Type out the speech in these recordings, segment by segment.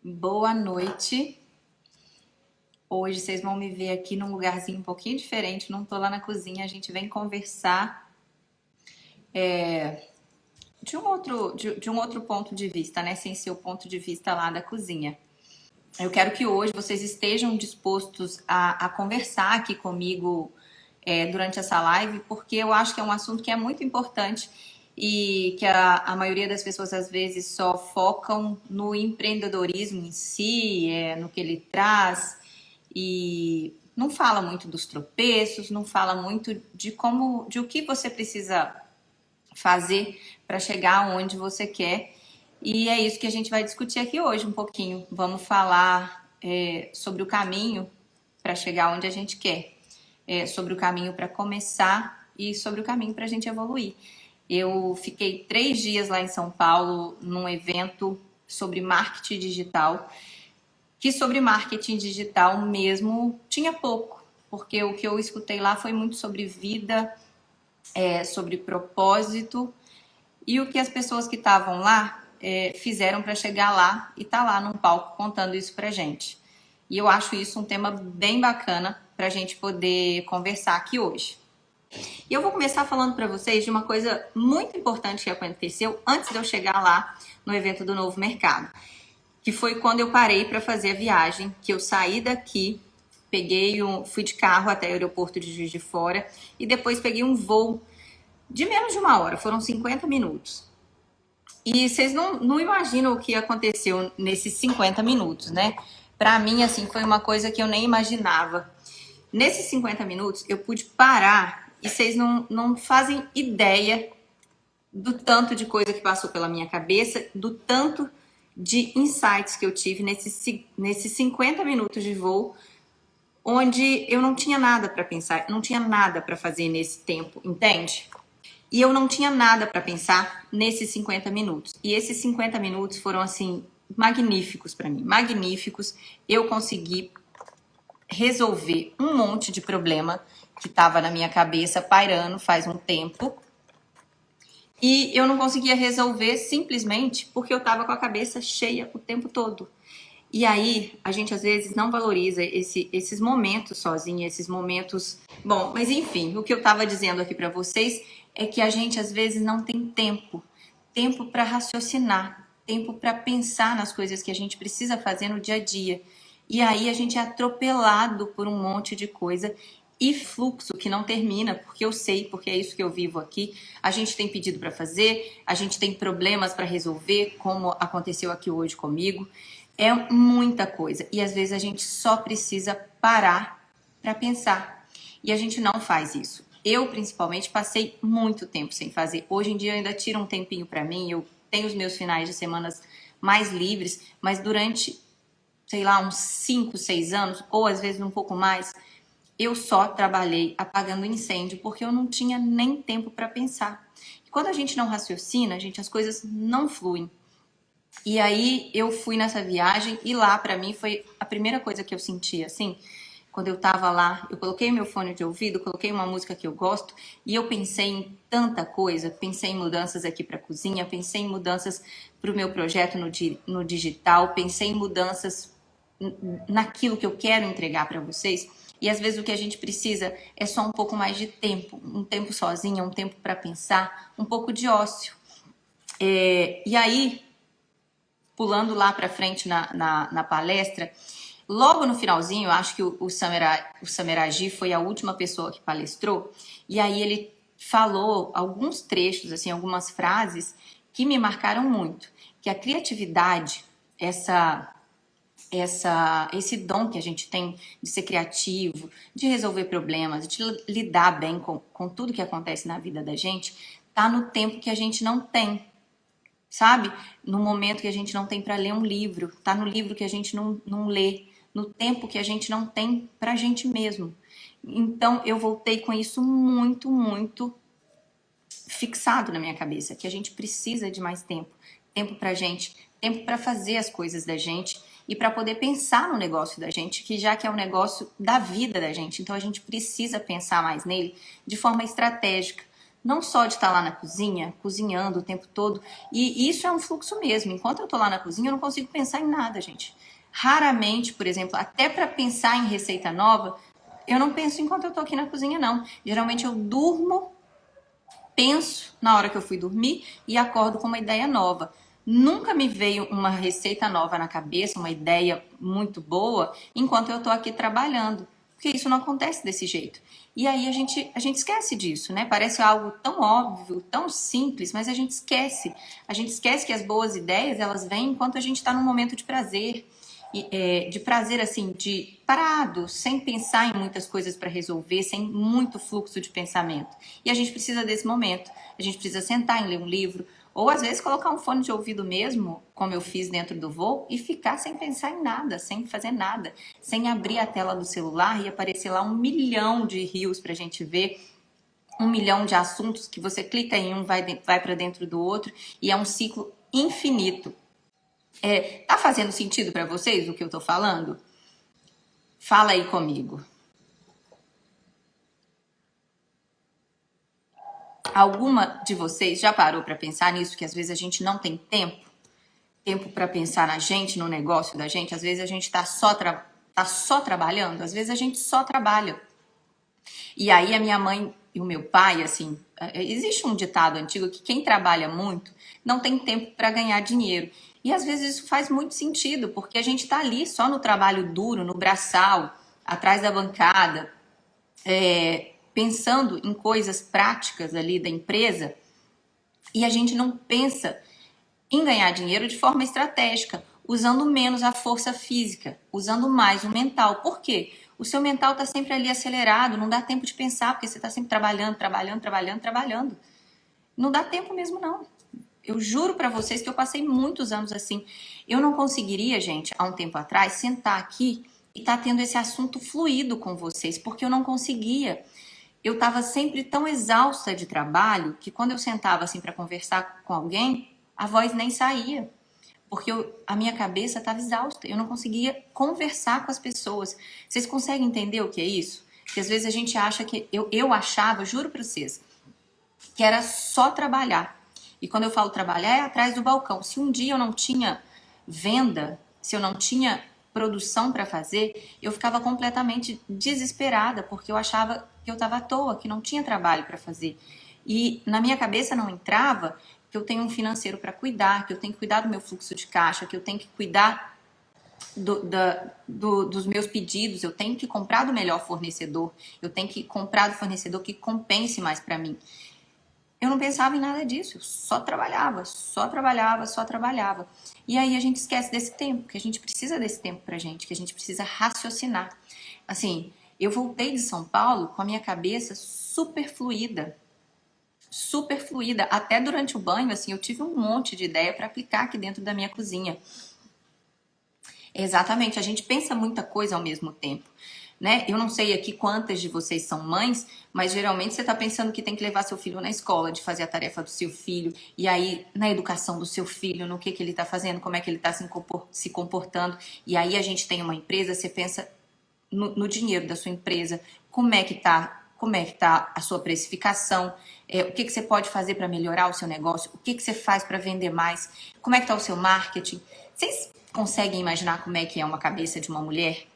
Boa noite. Hoje vocês vão me ver aqui num lugarzinho um pouquinho diferente. Não tô lá na cozinha. A gente vem conversar de um outro ponto de vista, né? Sem ser o ponto de vista lá da cozinha. Eu quero que hoje vocês estejam dispostos a conversar aqui comigo durante essa live, porque eu acho que é um assunto que é muito importante e que a maioria das pessoas às vezes só focam no empreendedorismo em si, no que ele traz e não fala muito dos tropeços, não fala muito de o que você precisa fazer para chegar onde você quer. E é isso que a gente vai discutir aqui hoje um pouquinho. Vamos falar sobre o caminho para chegar onde a gente quer, sobre o caminho para começar e sobre o caminho para a gente evoluir. Eu fiquei 3 dias lá em São Paulo num evento sobre marketing digital, que sobre marketing digital mesmo tinha pouco, porque o que eu escutei lá foi muito sobre vida, sobre propósito e o que as pessoas que estavam lá fizeram para chegar lá e tá lá num palco contando isso pra gente. E eu acho isso um tema bem bacana pra gente poder conversar aqui hoje. E eu vou começar falando para vocês de uma coisa muito importante que aconteceu antes de eu chegar lá no evento do Novo Mercado, que foi quando eu parei para fazer a viagem, que eu saí daqui, fui de carro até o aeroporto de Juiz de Fora e depois peguei um voo de menos de 1 hora, foram 50 minutos. E vocês não imaginam o que aconteceu nesses 50 minutos, né? Para mim, assim, foi uma coisa que eu nem imaginava. Nesses 50 minutos, eu pude parar e vocês não fazem ideia do tanto de coisa que passou pela minha cabeça, do tanto de insights que eu tive nesses 50 minutos de voo, onde eu não tinha nada para pensar, não tinha nada para fazer nesse tempo, entende? E eu não tinha nada para pensar nesses 50 minutos. E esses 50 minutos foram, assim, magníficos para mim, magníficos. Eu consegui resolver um monte de problema que estava na minha cabeça pairando faz um tempo. E eu não conseguia resolver simplesmente porque eu estava com a cabeça cheia o tempo todo. E aí, a gente às vezes não valoriza esses momentos sozinho, esses momentos... Bom, mas enfim, o que eu estava dizendo aqui para vocês é que a gente às vezes não tem tempo para raciocinar, tempo para pensar nas coisas que a gente precisa fazer no dia a dia. E aí a gente é atropelado por um monte de coisa e fluxo que não termina, porque eu sei, porque é isso que eu vivo aqui. A gente tem pedido para fazer, a gente tem problemas para resolver, como aconteceu aqui hoje comigo. É muita coisa e às vezes a gente só precisa parar para pensar e a gente não faz isso. Eu, principalmente, passei muito tempo sem fazer. Hoje em dia eu ainda tiro um tempinho para mim, eu tenho os meus finais de semanas mais livres, mas durante, sei lá, uns 5, 6 anos, ou às vezes um pouco mais, eu só trabalhei apagando incêndio porque eu não tinha nem tempo para pensar. E quando a gente não raciocina, gente, as coisas não fluem. E aí eu fui nessa viagem e lá pra mim foi a primeira coisa que eu senti, assim, quando eu tava lá, eu coloquei meu fone de ouvido, coloquei uma música que eu gosto e eu pensei em tanta coisa, pensei em mudanças aqui pra cozinha, pensei em mudanças pro meu projeto no digital, pensei em mudanças naquilo que eu quero entregar pra vocês. E às vezes o que a gente precisa é só um pouco mais de tempo, um tempo sozinha, um tempo pra pensar, um pouco de ócio. E aí pulando lá para frente na palestra, logo no finalzinho, eu acho que o Sameraji foi a última pessoa que palestrou, e aí ele falou alguns trechos, assim, algumas frases que me marcaram muito, que a criatividade, esse dom que a gente tem de ser criativo, de resolver problemas, de lidar bem com tudo que acontece na vida da gente, tá no tempo que a gente não tem. Sabe? No momento que a gente não tem para ler um livro, tá no livro que a gente não lê, no tempo que a gente não tem pra gente mesmo. Então eu voltei com isso muito, muito fixado na minha cabeça, que a gente precisa de mais tempo, tempo pra gente, tempo para fazer as coisas da gente e para poder pensar no negócio da gente, que já que é um negócio da vida da gente, então a gente precisa pensar mais nele de forma estratégica. Não só de estar lá na cozinha, cozinhando o tempo todo. E isso é um fluxo mesmo. Enquanto eu tô lá na cozinha, eu não consigo pensar em nada, gente. Raramente, por exemplo, até para pensar em receita nova, eu não penso enquanto eu tô aqui na cozinha, não. Geralmente eu durmo, penso na hora que eu fui dormir e acordo com uma ideia nova. Nunca me veio uma receita nova na cabeça, uma ideia muito boa, enquanto eu tô aqui trabalhando. Porque isso não acontece desse jeito. E aí a gente esquece disso, né? Parece algo tão óbvio, tão simples, mas a gente esquece. A gente esquece que as boas ideias, elas vêm enquanto a gente está num momento de prazer. De prazer, assim, de parado, sem pensar em muitas coisas para resolver, sem muito fluxo de pensamento. E a gente precisa desse momento. A gente precisa sentar e ler um livro, ou às vezes colocar um fone de ouvido mesmo, como eu fiz dentro do voo, e ficar sem pensar em nada, sem fazer nada, sem abrir a tela do celular e aparecer lá 1 milhão de rios pra gente ver, 1 milhão de assuntos que você clica em um, vai para dentro do outro, e é um ciclo infinito. Tá fazendo sentido para vocês o que eu tô falando? Fala aí comigo. Alguma de vocês já parou para pensar nisso, que às vezes a gente não tem tempo para pensar na gente, no negócio da gente? Às vezes a gente tá só trabalhando, às vezes a gente só trabalha. E aí a minha mãe e o meu pai, assim, existe um ditado antigo que quem trabalha muito não tem tempo para ganhar dinheiro. E às vezes isso faz muito sentido, porque a gente tá ali só no trabalho duro, no braçal, atrás da bancada, pensando em coisas práticas ali da empresa, e a gente não pensa em ganhar dinheiro de forma estratégica, usando menos a força física, usando mais o mental. Por quê? O seu mental está sempre ali acelerado, não dá tempo de pensar, porque você está sempre trabalhando, trabalhando, trabalhando, trabalhando. Não dá tempo mesmo, não. Eu juro para vocês que eu passei muitos anos assim. Eu não conseguiria, gente, há um tempo atrás, sentar aqui e estar tendo esse assunto fluido com vocês, porque eu não conseguia. Eu estava sempre tão exausta de trabalho que quando eu sentava assim para conversar com alguém, a voz nem saía, porque a minha cabeça estava exausta, eu não conseguia conversar com as pessoas. Vocês conseguem entender o que é isso? Que às vezes a gente acha que eu achava, juro para vocês, que era só trabalhar. E quando eu falo trabalhar, é atrás do balcão. Se um dia eu não tinha venda, se eu não tinha produção para fazer, eu ficava completamente desesperada, porque eu achava que eu estava à toa, que não tinha trabalho para fazer. E na minha cabeça não entrava que eu tenho um financeiro para cuidar, que eu tenho que cuidar do meu fluxo de caixa, que eu tenho que cuidar dos meus pedidos, eu tenho que comprar do melhor fornecedor, eu tenho que comprar do fornecedor que compense mais para mim. Eu não pensava em nada disso, eu só trabalhava, só trabalhava, só trabalhava. E aí a gente esquece desse tempo, que a gente precisa desse tempo pra gente, que a gente precisa raciocinar. Assim, eu voltei de São Paulo com a minha cabeça super fluida. Super fluida. Até durante o banho, assim, eu tive um monte de ideia para aplicar aqui dentro da minha cozinha. Exatamente, a gente pensa muita coisa ao mesmo tempo. Né? Eu não sei aqui quantas de vocês são mães, mas geralmente você está pensando que tem que levar seu filho na escola, de fazer a tarefa do seu filho, e aí na educação do seu filho, no que ele está fazendo, como é que ele está se comportando. E aí a gente tem uma empresa, você pensa no dinheiro da sua empresa, como é que tá a sua precificação, o que você pode fazer para melhorar o seu negócio, o que você faz para vender mais, como é que está o seu marketing. Vocês conseguem imaginar como é que é uma cabeça de uma mulher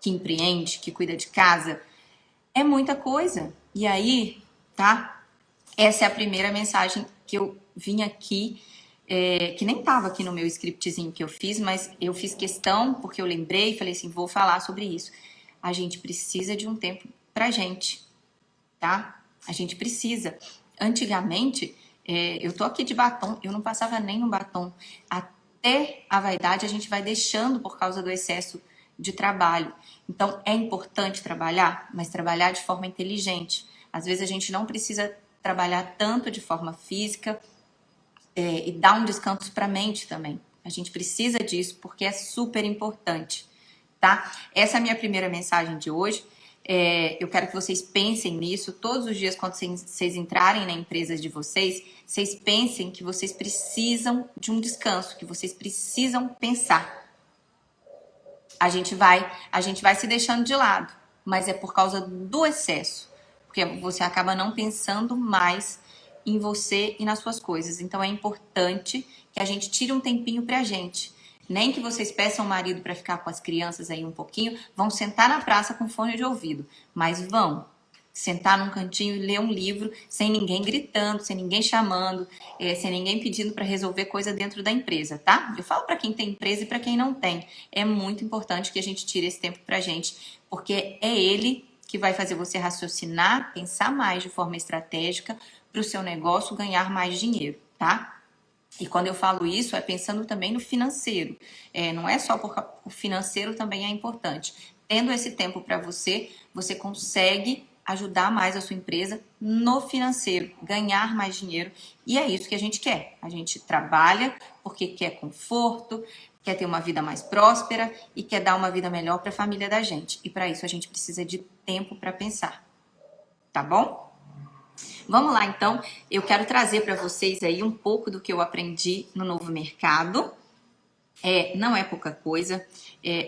que empreende, que cuida de casa? É muita coisa. E aí, tá? Essa é a primeira mensagem que eu vim aqui, que nem tava aqui no meu scriptzinho que eu fiz, mas eu fiz questão, porque eu lembrei e falei assim, vou falar sobre isso. A gente precisa de um tempo pra gente, tá? A gente precisa. Antigamente, eu tô aqui de batom, eu não passava nem no batom. Até a vaidade a gente vai deixando por causa do excesso de trabalho. Então, é importante trabalhar, mas trabalhar de forma inteligente. Às vezes a gente não precisa trabalhar tanto de forma física e dar um descanso para a mente também. A gente precisa disso porque é super importante, tá? Essa é a minha primeira mensagem de hoje. Eu quero que vocês pensem nisso todos os dias quando vocês entrarem na empresa de vocês. Vocês pensem que vocês precisam de um descanso, que vocês precisam pensar. A gente vai se deixando de lado, mas é por causa do excesso, porque você acaba não pensando mais em você e nas suas coisas. Então é importante que a gente tire um tempinho pra gente. Nem que vocês peçam o marido para ficar com as crianças aí um pouquinho, vão sentar na praça com fone de ouvido, mas vão sentar num cantinho e ler um livro sem ninguém gritando, sem ninguém chamando, sem ninguém pedindo para resolver coisa dentro da empresa, tá? Eu falo para quem tem empresa e para quem não tem. É muito importante que a gente tire esse tempo pra gente, porque é ele que vai fazer você raciocinar, pensar mais de forma estratégica para o seu negócio ganhar mais dinheiro, tá? E quando eu falo isso, é pensando também no financeiro. Não é só porque o financeiro também é importante. Tendo esse tempo para você, você consegue ajudar mais a sua empresa no financeiro, ganhar mais dinheiro. E é isso que a gente quer. A gente trabalha porque quer conforto, quer ter uma vida mais próspera e quer dar uma vida melhor para a família da gente. E para isso a gente precisa de tempo para pensar. Tá bom? Vamos lá, então. Eu quero trazer para vocês aí um pouco do que eu aprendi no novo mercado. Não é pouca coisa.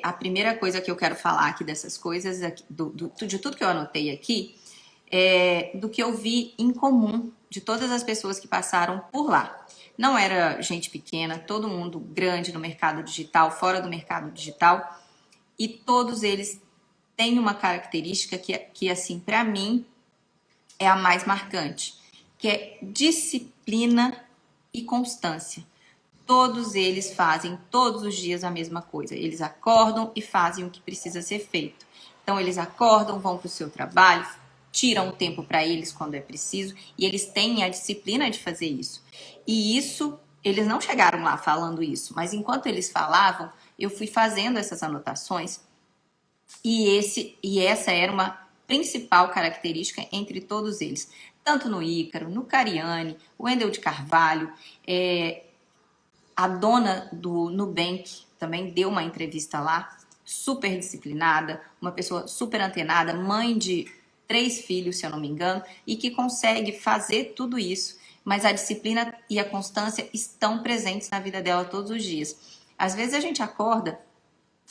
A primeira coisa que eu quero falar aqui dessas coisas, de tudo que eu anotei aqui, do que eu vi em comum de todas as pessoas que passaram por lá. Não era gente pequena, todo mundo grande no mercado digital, fora do mercado digital, e todos eles têm uma característica que assim, para mim, é a mais marcante, que é disciplina e constância. Todos eles fazem todos os dias a mesma coisa. Eles acordam e fazem o que precisa ser feito. Então, eles acordam, vão para o seu trabalho, tiram o tempo para eles quando é preciso e eles têm a disciplina de fazer isso. E isso, eles não chegaram lá falando isso, mas enquanto eles falavam, eu fui fazendo essas anotações e essa era uma principal característica entre todos eles. Tanto no Ícaro, no Cariani, o Wendel de Carvalho, a dona do Nubank também deu uma entrevista lá, super disciplinada, uma pessoa super antenada, mãe de 3 filhos, se eu não me engano, e que consegue fazer tudo isso, mas a disciplina e a constância estão presentes na vida dela todos os dias. Às vezes a gente acorda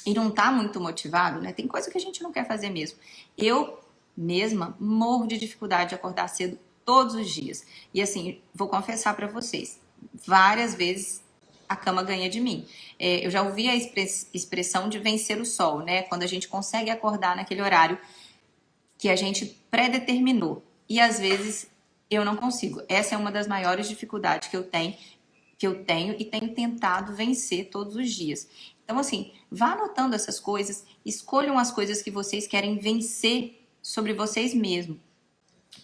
e não tá muito motivado, né? Tem coisa que a gente não quer fazer mesmo. Eu mesma morro de dificuldade de acordar cedo todos os dias. E assim, vou confessar para vocês, várias vezes a cama ganha de mim. Eu já ouvi a expressão de vencer o sol, né? Quando a gente consegue acordar naquele horário que a gente predeterminou. E às vezes eu não consigo. Essa é uma das maiores dificuldades que eu tenho e tenho tentado vencer todos os dias. Então, assim, vá anotando essas coisas, escolham as coisas que vocês querem vencer sobre vocês mesmos.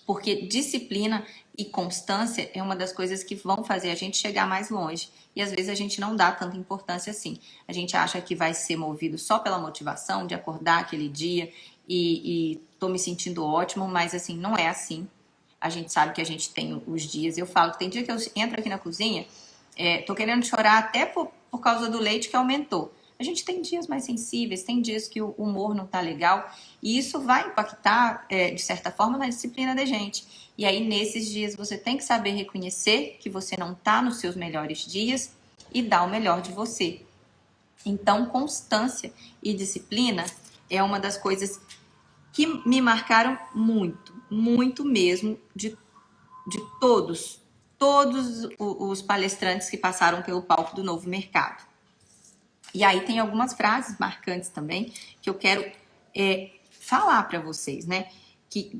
Porque disciplina e constância é uma das coisas que vão fazer a gente chegar mais longe. E às vezes a gente não dá tanta importância assim. A gente acha que vai ser movido só pela motivação de acordar aquele dia e tô me sentindo ótimo, mas assim, não é assim. A gente sabe que a gente tem os dias. Eu falo que tem dia que eu entro aqui na cozinha, tô querendo chorar até por causa do leite que aumentou. A gente tem dias mais sensíveis, tem dias que o humor não tá legal, e isso vai impactar, de certa forma, na disciplina da gente. E aí, nesses dias, você tem que saber reconhecer que você não tá nos seus melhores dias e dar o melhor de você. Então, constância e disciplina é uma das coisas que me marcaram muito, muito mesmo, de todos os palestrantes que passaram pelo palco do Novo Mercado. E aí tem algumas frases marcantes também que eu quero falar para vocês, né? Que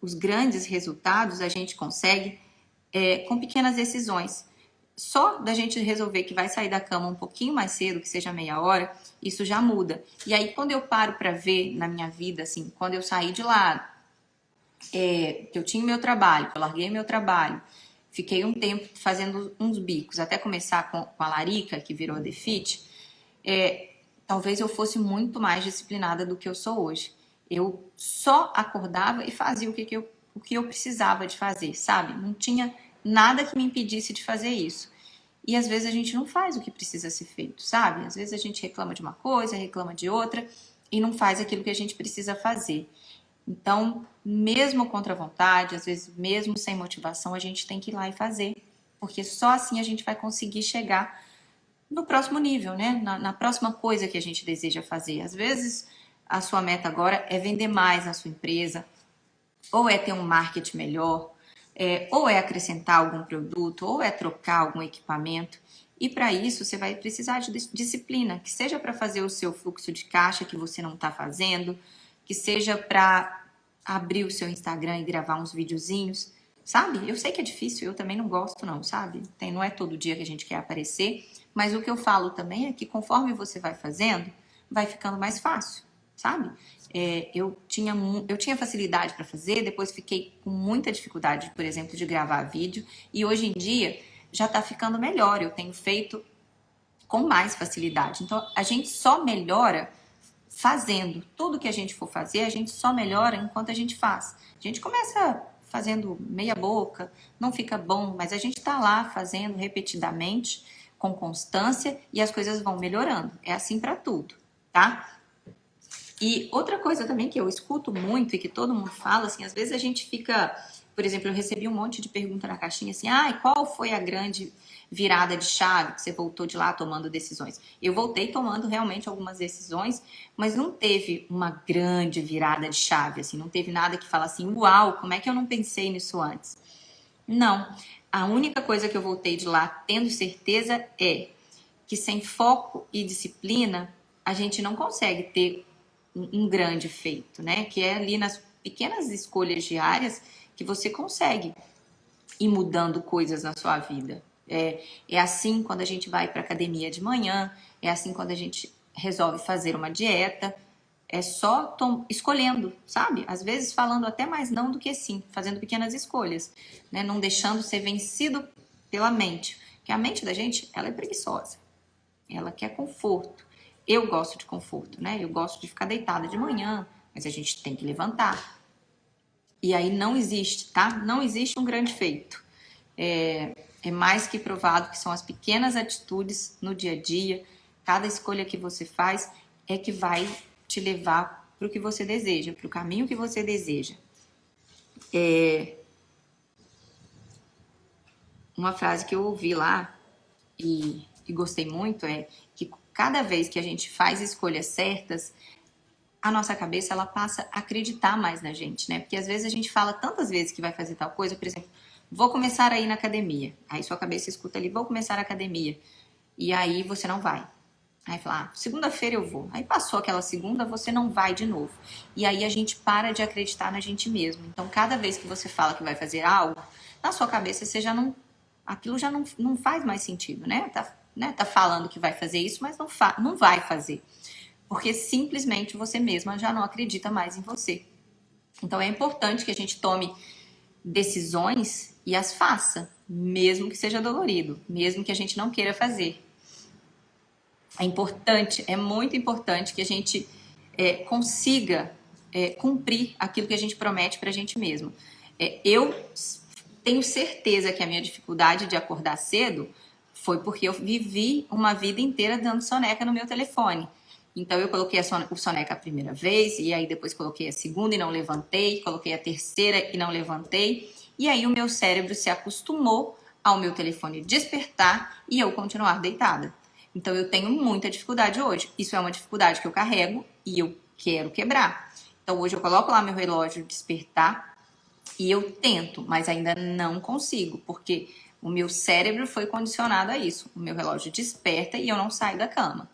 os grandes resultados a gente consegue com pequenas decisões. Só da gente resolver que vai sair da cama um pouquinho mais cedo, que seja meia hora, isso já muda. E aí quando eu paro para ver na minha vida, assim, quando eu saí de lá, que eu tinha meu trabalho, que eu larguei meu trabalho, fiquei um tempo fazendo uns bicos, até começar com a Larica, que virou a Defit, talvez eu fosse muito mais disciplinada do que eu sou hoje. Eu só acordava e fazia o que eu precisava de fazer, sabe? Não tinha nada que me impedisse de fazer isso. E às vezes a gente não faz o que precisa ser feito, sabe? Às vezes a gente reclama de uma coisa, reclama de outra e não faz aquilo que a gente precisa fazer. Então, mesmo contra a vontade, às vezes mesmo sem motivação, a gente tem que ir lá e fazer, porque só assim a gente vai conseguir chegar no próximo nível, né? Na próxima coisa que a gente deseja fazer. Às vezes a sua meta agora é vender mais na sua empresa, ou é ter um marketing melhor, ou é acrescentar algum produto, ou é trocar algum equipamento. E para isso você vai precisar de disciplina, que seja para fazer o seu fluxo de caixa que você não está fazendo, que seja para abrir o seu Instagram e gravar uns videozinhos, sabe? Eu sei que é difícil, eu também não gosto não, sabe? Não é todo dia que a gente quer aparecer, mas o que eu falo também é que conforme você vai fazendo, vai ficando mais fácil, sabe? Eu tinha facilidade para fazer, depois fiquei com muita dificuldade, por exemplo, de gravar vídeo, e hoje em dia já está ficando melhor, eu tenho feito com mais facilidade. Então, a gente só melhora fazendo. Tudo que a gente for fazer, a gente só melhora enquanto a gente faz. A gente começa fazendo meia boca, não fica bom, mas a gente está lá fazendo repetidamente, com constância, e as coisas vão melhorando. É assim para tudo, tá? E outra coisa também que eu escuto muito e que todo mundo fala, assim, às vezes a gente fica, por exemplo, eu recebi um monte de pergunta na caixinha assim, qual foi a grande virada de chave que você voltou de lá tomando decisões? Eu voltei tomando realmente algumas decisões, mas não teve uma grande virada de chave, assim, não teve nada que fala assim, uau, como é que eu não pensei nisso antes? Não. A única coisa que eu voltei de lá tendo certeza é que sem foco e disciplina, a gente não consegue ter um grande feito, né? Que é ali nas pequenas escolhas diárias que você consegue ir mudando coisas na sua vida. É assim quando a gente vai para academia de manhã, é assim quando a gente resolve fazer uma dieta, é só escolhendo, sabe? Às vezes falando até mais não do que sim, fazendo pequenas escolhas, né? Não deixando ser vencido pela mente, porque a mente da gente, ela é preguiçosa, ela quer conforto. Eu gosto de conforto, né? Eu gosto de ficar deitada de manhã, mas a gente tem que levantar. E aí não existe, tá? Não existe um grande feito. É mais que provado que são as pequenas atitudes no dia a dia, cada escolha que você faz é que vai te levar para o que você deseja, para o caminho que você deseja. Uma frase que eu ouvi lá e gostei muito é que cada vez que a gente faz escolhas certas, a nossa cabeça ela passa a acreditar mais na gente, né? Porque às vezes a gente fala tantas vezes que vai fazer tal coisa, por exemplo, vou começar a ir na academia. Aí sua cabeça escuta ali, vou começar a academia. E aí você não vai. Aí fala, segunda-feira eu vou. Aí passou aquela segunda, você não vai de novo. E aí a gente para de acreditar na gente mesmo. Então, cada vez que você fala que vai fazer algo, na sua cabeça você já não. Aquilo já não faz mais sentido, né? Tá falando que vai fazer isso, mas não vai fazer. Porque simplesmente você mesma já não acredita mais em você. Então é importante que a gente tome decisões e as faça, mesmo que seja dolorido, mesmo que a gente não queira fazer. É importante, é muito importante que a gente consiga cumprir aquilo que a gente promete para a gente mesmo. Eu tenho certeza que a minha dificuldade de acordar cedo foi porque eu vivi uma vida inteira dando soneca no meu telefone. Então eu coloquei o soneca a primeira vez, e aí depois coloquei a segunda e não levantei, coloquei a terceira e não levantei, e aí o meu cérebro se acostumou ao meu telefone despertar e eu continuar deitada. Então eu tenho muita dificuldade hoje. Isso é uma dificuldade que eu carrego e eu quero quebrar. Então hoje eu coloco lá meu relógio despertar e eu tento, mas ainda não consigo, porque o meu cérebro foi condicionado a isso. O meu relógio desperta e eu não saio da cama.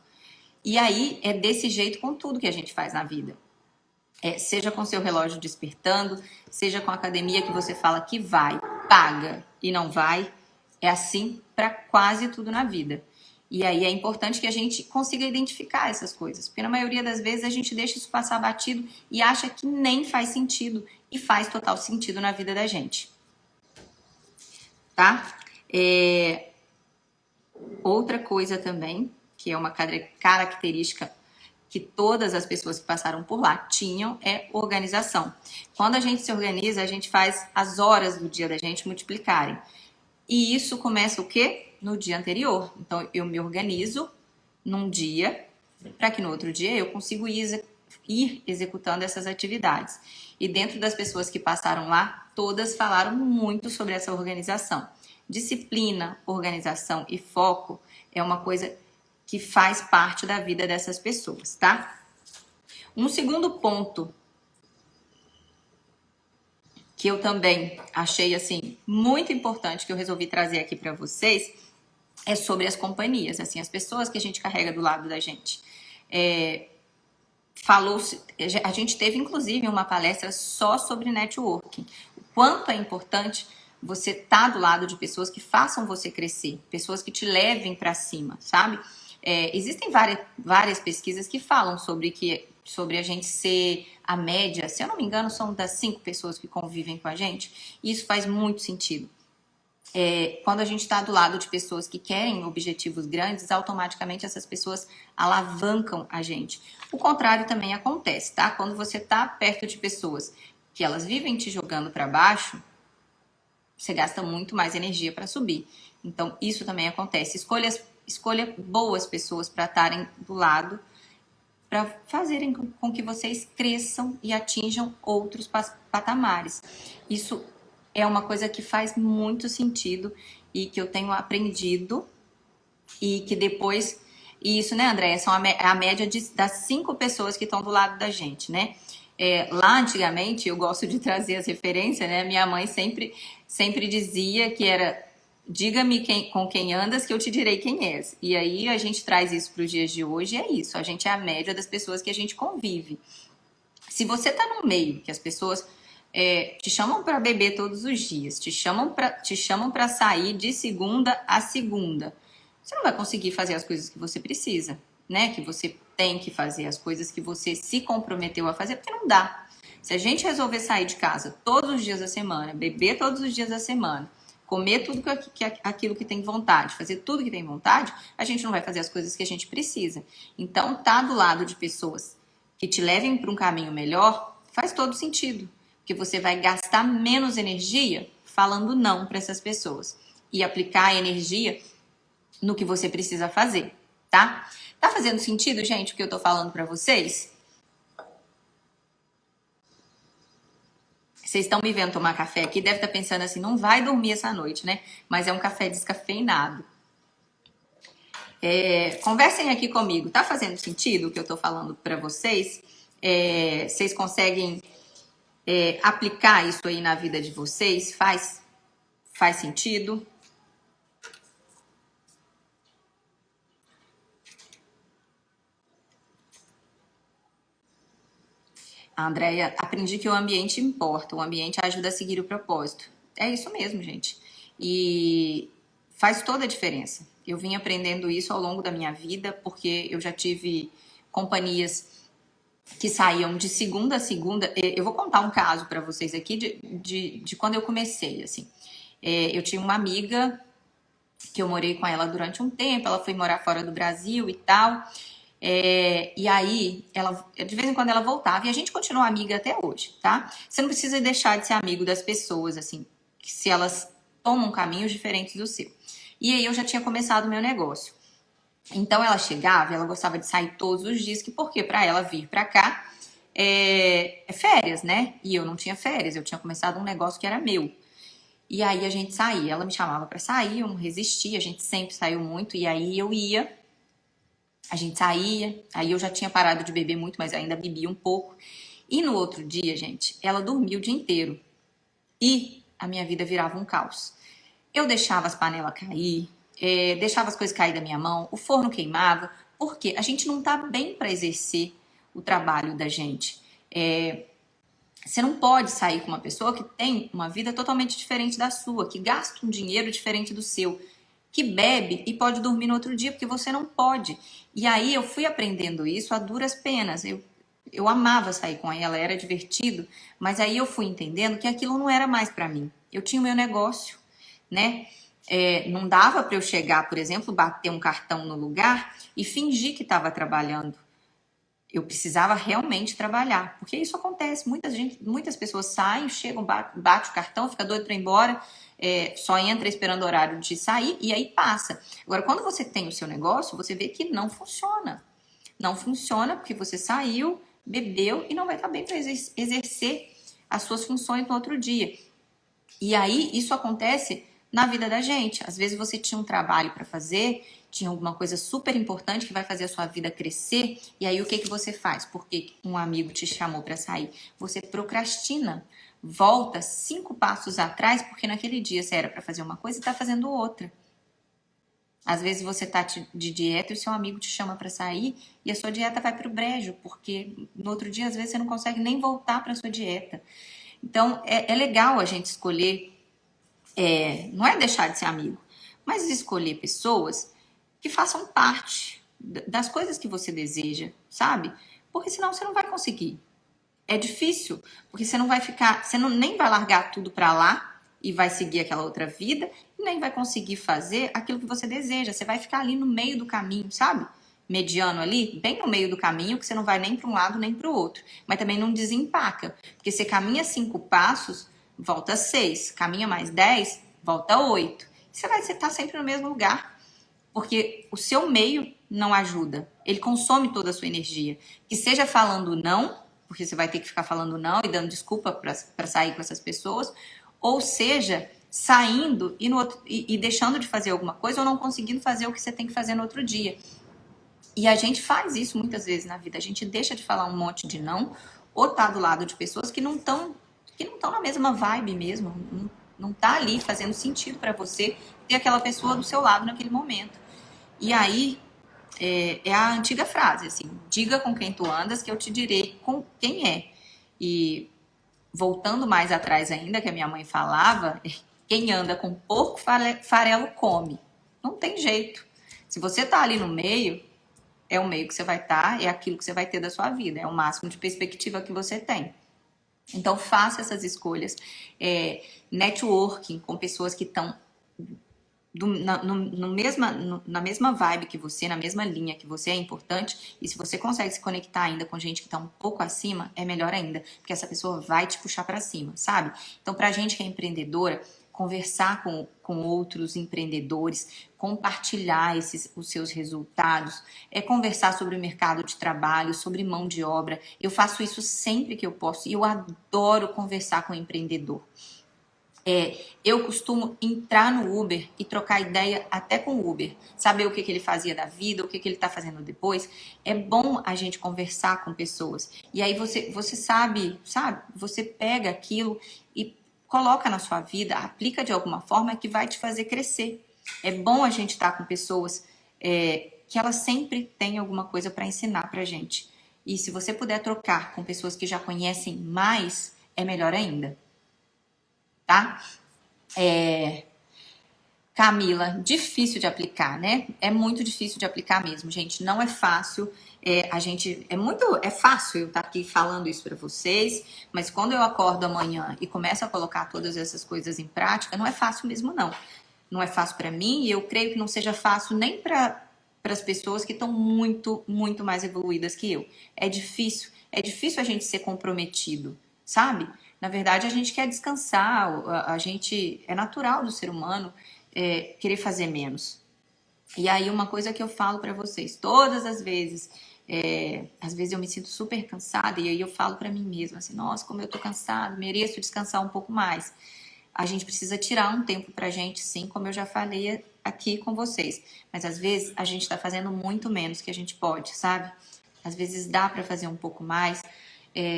E aí é desse jeito com tudo que a gente faz na vida. Seja com seu relógio despertando, seja com a academia que você fala que vai, paga e não vai. É assim para quase tudo na vida. E aí é importante que a gente consiga identificar essas coisas, porque na maioria das vezes a gente deixa isso passar batido e acha que nem faz sentido, e faz total sentido na vida da gente. Tá? Outra coisa também, que é uma característica que todas as pessoas que passaram por lá tinham, é organização. Quando a gente se organiza, a gente faz as horas do dia da gente multiplicarem. E isso começa o quê? No dia anterior. Então, eu me organizo num dia, para que no outro dia eu consiga ir executando essas atividades. E dentro das pessoas que passaram lá, todas falaram muito sobre essa organização. Disciplina, organização e foco é uma coisa que faz parte da vida dessas pessoas, tá? Um segundo ponto que eu também achei assim muito importante, que eu resolvi trazer aqui para vocês, é sobre as companhias, assim, as pessoas que a gente carrega do lado da gente. A gente teve inclusive uma palestra só sobre networking, o quanto é importante você estar do lado de pessoas que façam você crescer, pessoas que te levem para cima, sabe? Existem várias pesquisas que falam sobre a gente ser a média, se eu não me engano, são das 5 pessoas que convivem com a gente, e isso faz muito sentido. Quando a gente está do lado de pessoas que querem objetivos grandes, automaticamente essas pessoas alavancam a gente. O contrário também acontece, tá? Quando você está perto de pessoas que elas vivem te jogando para baixo, você gasta muito mais energia para subir. Então, isso também acontece. Escolha boas pessoas para estarem do lado, para fazerem com que vocês cresçam e atinjam outros patamares. Isso é uma coisa que faz muito sentido e que eu tenho aprendido e que depois... E isso, né, Andréia? São a média das 5 pessoas que estão do lado da gente, né? Lá antigamente, eu gosto de trazer as referências, né? Minha mãe sempre dizia que era: diga-me com quem andas que eu te direi quem és. E aí a gente traz isso para os dias de hoje, é isso. A gente é a média das pessoas que a gente convive. Se você está no meio que as pessoas te chamam para beber todos os dias, te chamam para sair de segunda a segunda, você não vai conseguir fazer as coisas que você precisa, né? Que você tem que fazer, as coisas que você se comprometeu a fazer, porque não dá. Se a gente resolver sair de casa todos os dias da semana, beber todos os dias da semana, comer tudo aquilo que tem vontade, fazer tudo que tem vontade, a gente não vai fazer as coisas que a gente precisa. Então, tá do lado de pessoas que te levem para um caminho melhor faz todo sentido, porque você vai gastar menos energia falando não para essas pessoas e aplicar a energia no que você precisa fazer, tá? Tá fazendo sentido, gente, o que eu tô falando para vocês? Vocês estão me vendo tomar café aqui, deve estar pensando assim, não vai dormir essa noite, né? Mas é um café descafeinado. Conversem aqui comigo, tá fazendo sentido o que eu tô falando para vocês? Vocês conseguem aplicar isso aí na vida de vocês? Faz sentido? Andréia, aprendi que o ambiente importa, o ambiente ajuda a seguir o propósito. É isso mesmo, gente. E faz toda a diferença. Eu vim aprendendo isso ao longo da minha vida, porque eu já tive companhias que saíam de segunda a segunda. Eu vou contar um caso para vocês aqui de quando eu comecei, assim. Eu tinha uma amiga que eu morei com ela durante um tempo, ela foi morar fora do Brasil e tal. E aí, de vez em quando ela voltava e a gente continua amiga até hoje, tá? Você não precisa deixar de ser amigo das pessoas, assim, se elas tomam caminhos diferentes do seu. E aí eu já tinha começado o meu negócio. Então ela chegava e ela gostava de sair todos os dias, porque para ela vir para cá é férias, né? E eu não tinha férias, eu tinha começado um negócio que era meu. E aí a gente saía, ela me chamava para sair, eu não resistia, a gente sempre saiu muito, e aí eu ia. A gente saía, aí eu já tinha parado de beber muito, mas ainda bebia um pouco. E no outro dia, gente, ela dormia o dia inteiro. E a minha vida virava um caos. Eu deixava as panelas cair, deixava as coisas cair da minha mão, o forno queimava, porque a gente não tá bem para exercer o trabalho da gente. Você não pode sair com uma pessoa que tem uma vida totalmente diferente da sua, que gasta um dinheiro diferente do seu, que bebe e pode dormir no outro dia, porque você não pode. E aí eu fui aprendendo isso a duras penas. Eu amava sair com ela, era divertido, mas aí eu fui entendendo que aquilo não era mais para mim. Eu tinha o meu negócio, né? Não dava para eu chegar, por exemplo, bater um cartão no lugar e fingir que estava trabalhando. Eu precisava realmente trabalhar, porque isso acontece. Muitas pessoas saem, chegam, bate o cartão, fica doido para ir embora, só entra esperando o horário de sair e aí passa. Agora, quando você tem o seu negócio, você vê que não funciona. Não funciona porque você saiu, bebeu e não vai estar bem para exercer as suas funções no outro dia. E aí, isso acontece na vida da gente. Às vezes você tinha um trabalho para fazer, tinha alguma coisa super importante que vai fazer a sua vida crescer, e aí o que você faz? Porque um amigo te chamou para sair? Você procrastina, volta 5 passos atrás, porque naquele dia você era para fazer uma coisa e está fazendo outra. Às vezes você tá de dieta e o seu amigo te chama para sair e a sua dieta vai pro brejo, porque no outro dia às vezes você não consegue nem voltar para sua dieta. Então é legal a gente escolher, não é deixar de ser amigo, mas escolher pessoas que façam parte das coisas que você deseja, sabe? Porque senão você não vai conseguir. É difícil, porque você não vai ficar, você não, nem vai largar tudo para lá e vai seguir aquela outra vida, e nem vai conseguir fazer aquilo que você deseja. Você vai ficar ali no meio do caminho, sabe? Mediano ali, bem no meio do caminho, que você não vai nem para um lado nem para o outro. Mas também não desempaca, porque você caminha 5 passos, volta 6, caminha mais 10, volta 8. Você vai estar sempre no mesmo lugar, porque o seu meio não ajuda. Ele consome toda a sua energia. Que seja falando não, porque você vai ter que ficar falando não e dando desculpa para sair com essas pessoas, ou seja, saindo e deixando de fazer alguma coisa ou não conseguindo fazer o que você tem que fazer no outro dia. E a gente faz isso muitas vezes na vida. A gente deixa de falar um monte de não, ou tá do lado de pessoas que não estão na mesma vibe mesmo, não tá ali fazendo sentido para você ter aquela pessoa do seu lado naquele momento. E aí é a antiga frase, assim, diga com quem tu andas que eu te direi com quem é. E voltando mais atrás ainda, que a minha mãe falava, quem anda com porco, farelo come. Não tem jeito. Se você tá ali no meio, é o meio que você vai estar, é aquilo que você vai ter da sua vida, é o máximo de perspectiva que você tem. Então, faça essas escolhas. Networking com pessoas que estão na mesma vibe que você, na mesma linha que você é importante. E se você consegue se conectar ainda com gente que está um pouco acima, é melhor ainda, porque essa pessoa vai te puxar para cima, sabe? Então, pra gente que é empreendedora, conversar com outros empreendedores, compartilhar os seus resultados, conversar sobre o mercado de trabalho, sobre mão de obra. Eu faço isso sempre que eu posso e eu adoro conversar com o empreendedor. Eu costumo entrar no Uber e trocar ideia até com o Uber, saber o que ele fazia da vida, o que ele está fazendo depois. É bom a gente conversar com pessoas. E aí você sabe, você pega aquilo e coloca na sua vida, aplica de alguma forma que vai te fazer crescer. É bom a gente estar com pessoas que elas sempre têm alguma coisa para ensinar pra gente. E se você puder trocar com pessoas que já conhecem mais, é melhor ainda. Tá? Camila, difícil de aplicar, né? É muito difícil de aplicar mesmo, gente. Não é fácil. É fácil eu estar aqui falando isso para vocês, mas quando eu acordo amanhã e começo a colocar todas essas coisas em prática, não é fácil mesmo, não. Não é fácil para mim e eu creio que não seja fácil nem para as pessoas que estão muito, muito mais evoluídas que eu. É difícil a gente ser comprometido, sabe? Na verdade, a gente quer descansar, é natural do ser humano querer fazer menos. E aí, uma coisa que eu falo para vocês, todas as vezes, às vezes eu me sinto super cansada e aí eu falo para mim mesma assim, nossa, como eu tô cansada, mereço descansar um pouco mais. A gente precisa tirar um tempo pra gente, sim, como eu já falei aqui com vocês. Mas às vezes a gente tá fazendo muito menos que a gente pode, sabe? Às vezes dá para fazer um pouco mais.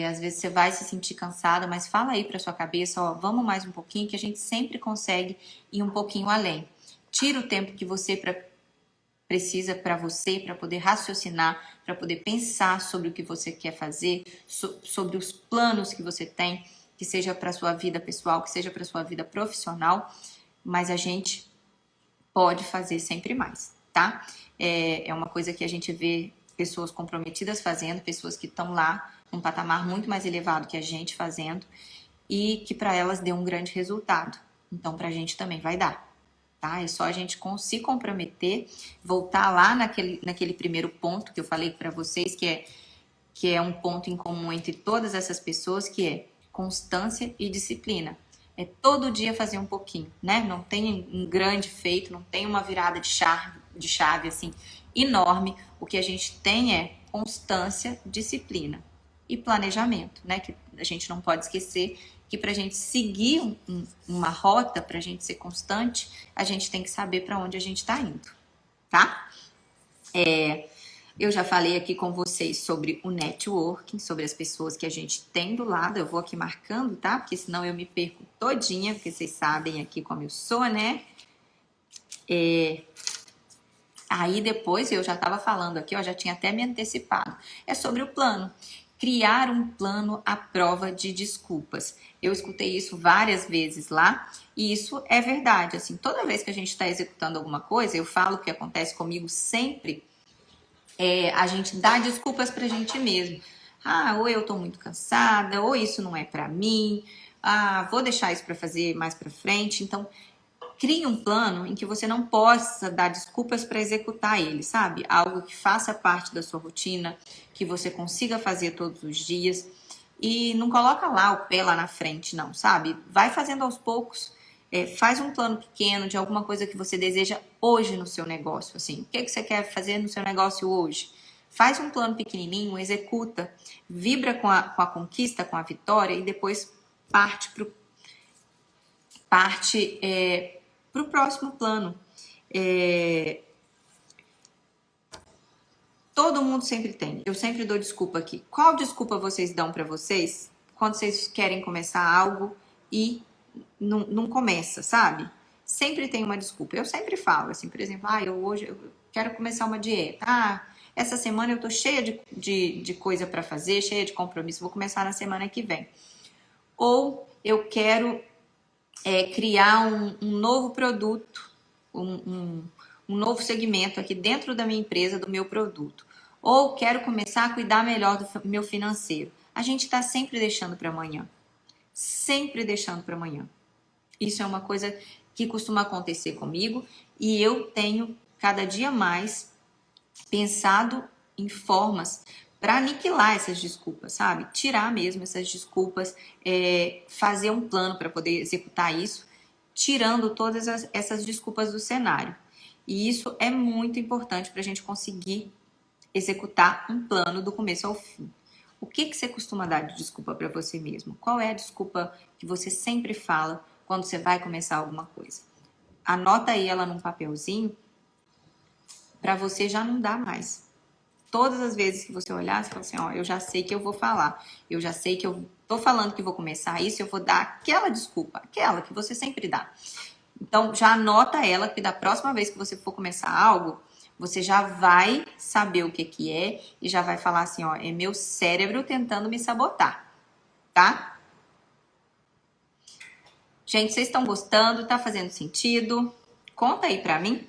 Às vezes você vai se sentir cansada, mas fala aí para sua cabeça, ó, vamos mais um pouquinho, que a gente sempre consegue ir um pouquinho além. Tira o tempo que você precisa para você, para poder raciocinar, para poder pensar sobre o que você quer fazer, sobre os planos que você tem, que seja para sua vida pessoal, que seja para sua vida profissional, mas a gente pode fazer sempre mais, tá? É uma coisa que a gente vê pessoas comprometidas fazendo, pessoas que estão lá um patamar muito mais elevado que a gente fazendo e que para elas deu um grande resultado. Então, para a gente também vai dar, tá? É só a gente se comprometer, voltar lá naquele primeiro ponto que eu falei para vocês, que é um ponto em comum entre todas essas pessoas, que é constância e disciplina. É todo dia fazer um pouquinho, né? Não tem um grande feito, não tem uma virada de chave assim enorme. O que a gente tem é constância, disciplina e planejamento, né? Que a gente não pode esquecer que para a gente seguir uma rota, para a gente ser constante, a gente tem que saber para onde a gente está indo, tá? Eu já falei aqui com vocês sobre o networking, sobre as pessoas que a gente tem do lado. Eu vou aqui marcando, tá? Porque senão eu me perco todinha, porque vocês sabem aqui como eu sou, né? Aí depois eu já estava falando aqui, ó, já tinha até me antecipado. É sobre o plano. Criar um plano à prova de desculpas. Eu escutei isso várias vezes lá e isso é verdade. Assim, toda vez que a gente está executando alguma coisa, eu falo que acontece comigo sempre, a gente dá desculpas pra gente mesmo. Ah, ou eu tô muito cansada, ou isso não é pra mim. Ah, vou deixar isso pra fazer mais pra frente. Então, crie um plano em que você não possa dar desculpas para executar ele, sabe? Algo que faça parte da sua rotina, que você consiga fazer todos os dias. E não coloca lá o pé lá na frente, não, sabe? Vai fazendo aos poucos. Faz um plano pequeno de alguma coisa que você deseja hoje no seu negócio. Assim, o que você quer fazer no seu negócio hoje? Faz um plano pequenininho, executa, vibra com a conquista, com a vitória e depois parte para o próximo plano. Todo mundo sempre tem. Eu sempre dou desculpa aqui. Qual desculpa vocês dão para vocês quando vocês querem começar algo e não começa, sabe? Sempre tem uma desculpa. Eu sempre falo assim, por exemplo, hoje eu quero começar uma dieta. Essa semana eu tô cheia de coisa para fazer, cheia de compromisso. Vou começar na semana que vem. Ou eu quero criar um novo produto, um novo segmento aqui dentro da minha empresa, do meu produto. Ou quero começar a cuidar melhor do meu financeiro. A gente está sempre deixando para amanhã. Sempre deixando para amanhã. Isso é uma coisa que costuma acontecer comigo e eu tenho cada dia mais pensado em formas para aniquilar essas desculpas, sabe? Tirar mesmo essas desculpas, fazer um plano para poder executar isso, tirando todas essas desculpas do cenário. E isso é muito importante para a gente conseguir executar um plano do começo ao fim. O que você costuma dar de desculpa para você mesmo? Qual é a desculpa que você sempre fala quando você vai começar alguma coisa? Anota aí ela num papelzinho para você já não dar mais. Todas as vezes que você olhar, você fala assim, ó, eu já sei que eu vou falar, eu já sei que eu tô falando que vou começar isso, eu vou dar aquela desculpa, aquela que você sempre dá. Então, já anota ela, que da próxima vez que você for começar algo, você já vai saber o que é e já vai falar assim, ó, é meu cérebro tentando me sabotar, tá? Gente, vocês estão gostando? Tá fazendo sentido? Conta aí pra mim.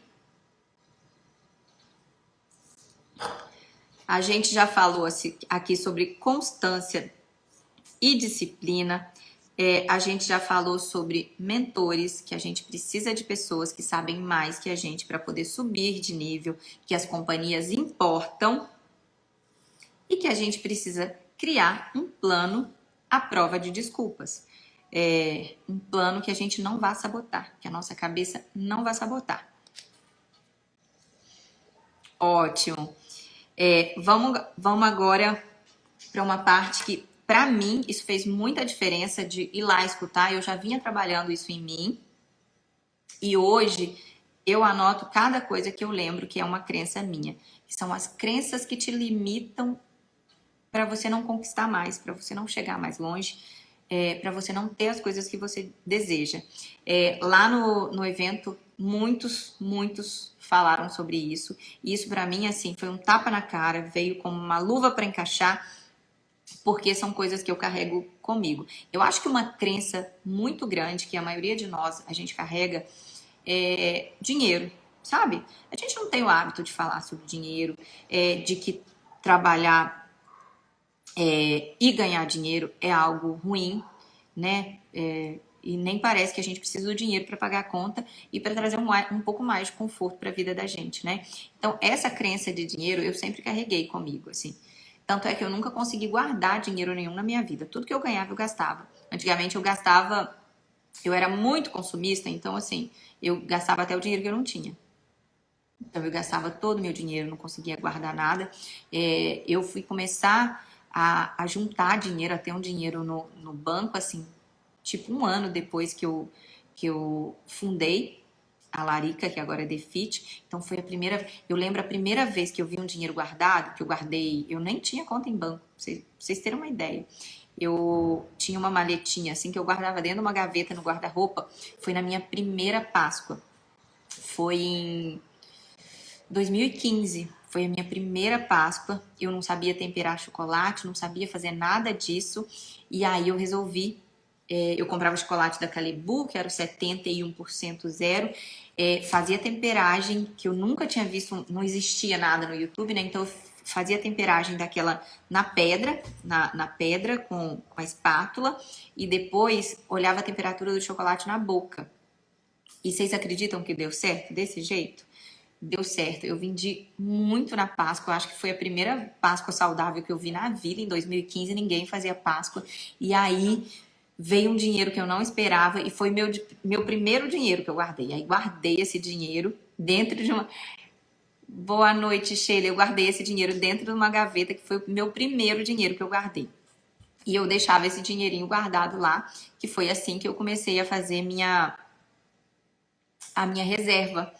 A gente já falou aqui sobre constância e disciplina. A gente já falou sobre mentores, que a gente precisa de pessoas que sabem mais que a gente para poder subir de nível, que as companhias importam e que a gente precisa criar um plano à prova de desculpas. Um plano que a gente não vá sabotar, que a nossa cabeça não vá sabotar. Ótimo. Vamos agora para uma parte que, para mim, isso fez muita diferença de ir lá escutar. Eu já vinha trabalhando isso em mim e hoje eu anoto cada coisa que eu lembro que é uma crença minha. Que são as crenças que te limitam para você não conquistar mais, para você não chegar mais longe, para você não ter as coisas que você deseja. Lá no evento, muitos falaram sobre isso. E isso para mim, assim, foi um tapa na cara, veio como uma luva para encaixar, porque são coisas que eu carrego comigo. Eu acho que uma crença muito grande que a maioria de nós, a gente carrega, é dinheiro, sabe? A gente não tem o hábito de falar sobre dinheiro, de que trabalhar e ganhar dinheiro é algo ruim, né? E nem parece que a gente precisa do dinheiro para pagar a conta e para trazer um pouco mais de conforto para a vida da gente, né? Então, essa crença de dinheiro eu sempre carreguei comigo, assim. Tanto é que eu nunca consegui guardar dinheiro nenhum na minha vida. Tudo que eu ganhava, eu gastava. Antigamente, eu era muito consumista, então, assim, eu gastava até o dinheiro que eu não tinha. Então, eu gastava todo o meu dinheiro, não conseguia guardar nada. Eu fui começar a juntar dinheiro, a ter um dinheiro no banco, assim, tipo um ano depois que eu fundei a Larica, que agora é Defit. Então foi a primeira, eu lembro a primeira vez que eu vi um dinheiro guardado, que eu guardei, eu nem tinha conta em banco, pra vocês terem uma ideia. Eu tinha uma maletinha assim que eu guardava dentro de uma gaveta no guarda-roupa. Foi na minha primeira Páscoa. Foi em 2015. Foi a minha primeira Páscoa. Eu não sabia temperar chocolate, não sabia fazer nada disso. E aí eu resolvi. Eu comprava chocolate da Calibu, que era o 71% zero. Fazia temperagem, que eu nunca tinha visto, não existia nada no YouTube, né? Então eu fazia temperagem daquela na pedra, na pedra com a espátula. E depois olhava a temperatura do chocolate na boca. E vocês acreditam que deu certo desse jeito? Deu certo. Eu vendi muito na Páscoa. Eu acho que foi a primeira Páscoa saudável que eu vi na vida. Em 2015, ninguém fazia Páscoa. E aí veio um dinheiro que eu não esperava e foi meu primeiro dinheiro que eu guardei. Aí guardei esse dinheiro dentro de uma... Boa noite, Sheila. Eu guardei esse dinheiro dentro de uma gaveta que foi o meu primeiro dinheiro que eu guardei. E eu deixava esse dinheirinho guardado lá, que foi assim que eu comecei a fazer a minha reserva.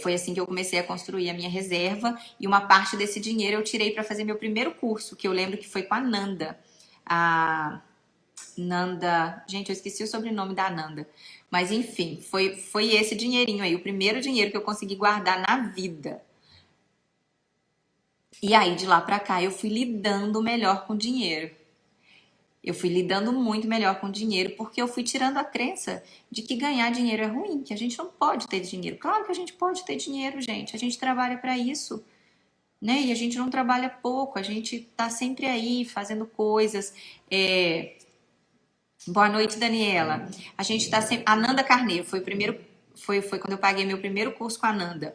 Foi assim que eu comecei a construir a minha reserva e uma parte desse dinheiro eu tirei para fazer meu primeiro curso, que eu lembro que foi com a Nanda. A Nanda, gente, eu esqueci o sobrenome da Nanda, mas enfim, foi esse dinheirinho aí, o primeiro dinheiro que eu consegui guardar na vida. E aí de lá para cá eu fui lidando melhor com dinheiro. Eu fui lidando muito melhor com dinheiro porque eu fui tirando a crença de que ganhar dinheiro é ruim, que a gente não pode ter dinheiro. Claro que a gente pode ter dinheiro, gente. A gente trabalha para isso, né? E a gente não trabalha pouco. A gente tá sempre aí fazendo coisas. Boa noite, Daniela. A gente tá sempre. A Nanda Carneiro foi o primeiro. Foi quando eu paguei meu primeiro curso com a Nanda.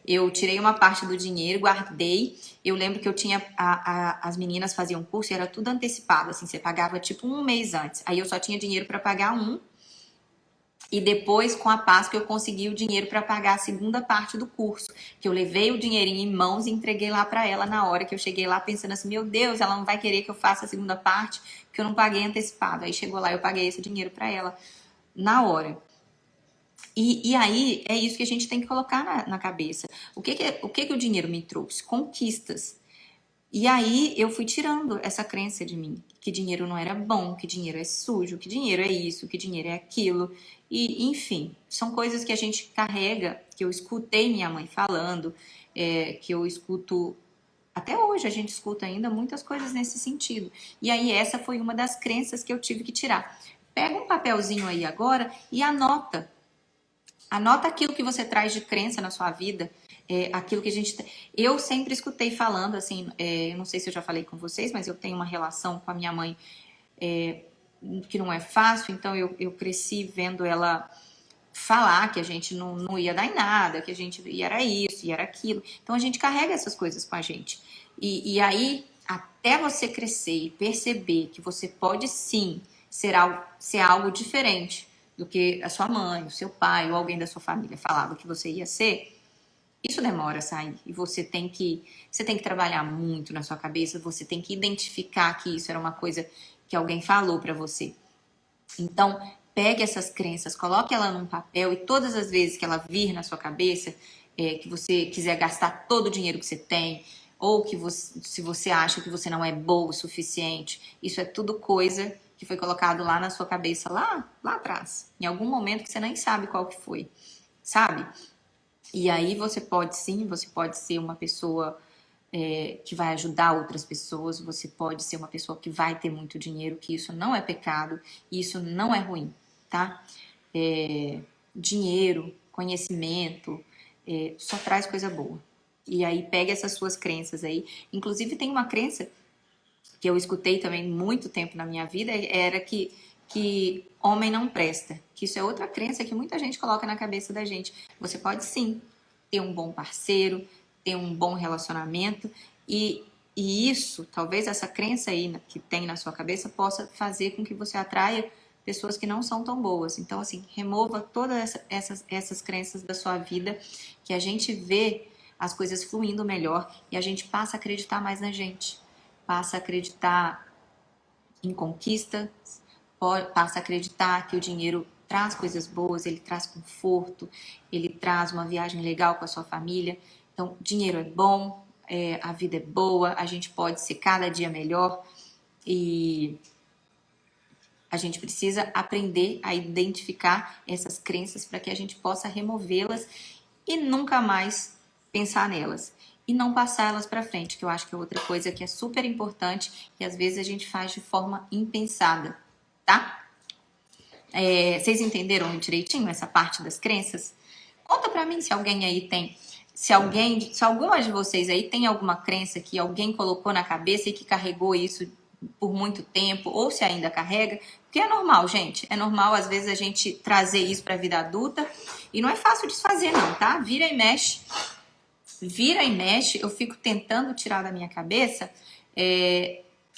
Eu tirei uma parte do dinheiro, guardei. Eu lembro que eu tinha. As meninas faziam curso e era tudo antecipado, assim, você pagava tipo um mês antes. Aí eu só tinha dinheiro para pagar um. E depois, com a Páscoa, eu consegui o dinheiro para pagar a segunda parte do curso. Que eu levei o dinheirinho em mãos e entreguei lá para ela na hora que eu cheguei lá, pensando assim: meu Deus, ela não vai querer que eu faça a segunda parte, porque eu não paguei antecipado. Aí chegou lá, eu paguei esse dinheiro para ela na hora. E aí é isso que a gente tem que colocar na cabeça. O que o dinheiro me trouxe? Conquistas. E aí eu fui tirando essa crença de mim, que dinheiro não era bom, que dinheiro é sujo, que dinheiro é isso, que dinheiro é aquilo. E enfim, são coisas que a gente carrega, que eu escutei minha mãe falando, que eu escuto até hoje, a gente escuta ainda muitas coisas nesse sentido. E aí essa foi uma das crenças que eu tive que tirar. Pega um papelzinho aí agora e anota. Anota aquilo que você traz de crença na sua vida, aquilo que a gente... Eu sempre escutei falando, assim, eu não sei se eu já falei com vocês, mas eu tenho uma relação com a minha mãe que não é fácil, então eu cresci vendo ela falar que a gente não ia dar em nada, que a gente ia era isso, e era aquilo. Então a gente carrega essas coisas com a gente. E aí, até você crescer e perceber que você pode sim ser algo diferente do que a sua mãe, o seu pai ou alguém da sua família falava que você ia ser, isso demora a sair. E você tem que trabalhar muito na sua cabeça, você tem que identificar que isso era uma coisa que alguém falou para você. Então, pegue essas crenças, coloque ela num papel e todas as vezes que ela vir na sua cabeça, que você quiser gastar todo o dinheiro que você tem, ou que se você acha que você não é boa o suficiente, isso é tudo coisa que foi colocado lá na sua cabeça, lá atrás, em algum momento que você nem sabe qual que foi, sabe? E aí você pode ser uma pessoa que vai ajudar outras pessoas, você pode ser uma pessoa que vai ter muito dinheiro, que isso não é pecado, isso não é ruim, tá? Dinheiro, conhecimento, só traz coisa boa. E aí pega essas suas crenças aí. Inclusive tem uma crença que eu escutei também muito tempo na minha vida, era que homem não presta. Que isso é outra crença que muita gente coloca na cabeça da gente. Você pode sim ter um bom parceiro, ter um bom relacionamento e isso, talvez essa crença aí que tem na sua cabeça possa fazer com que você atraia pessoas que não são tão boas. Então, assim, remova todas essas crenças da sua vida, que a gente vê as coisas fluindo melhor e a gente passa a acreditar mais na gente. Passa a acreditar em conquista, passa a acreditar que o dinheiro traz coisas boas, ele traz conforto, ele traz uma viagem legal com a sua família. Então, dinheiro é bom, a vida é boa, a gente pode ser cada dia melhor e a gente precisa aprender a identificar essas crenças para que a gente possa removê-las e nunca mais pensar nelas. E não passar elas para frente, que eu acho que é outra coisa que é super importante e às vezes a gente faz de forma impensada, tá? Vocês entenderam direitinho essa parte das crenças? Conta pra mim se alguém aí tem, se alguma de vocês aí tem alguma crença que alguém colocou na cabeça e que carregou isso por muito tempo, ou se ainda carrega, porque é normal, gente, é normal às vezes a gente trazer isso pra vida adulta e não é fácil desfazer não, tá? Vira e mexe, eu fico tentando tirar da minha cabeça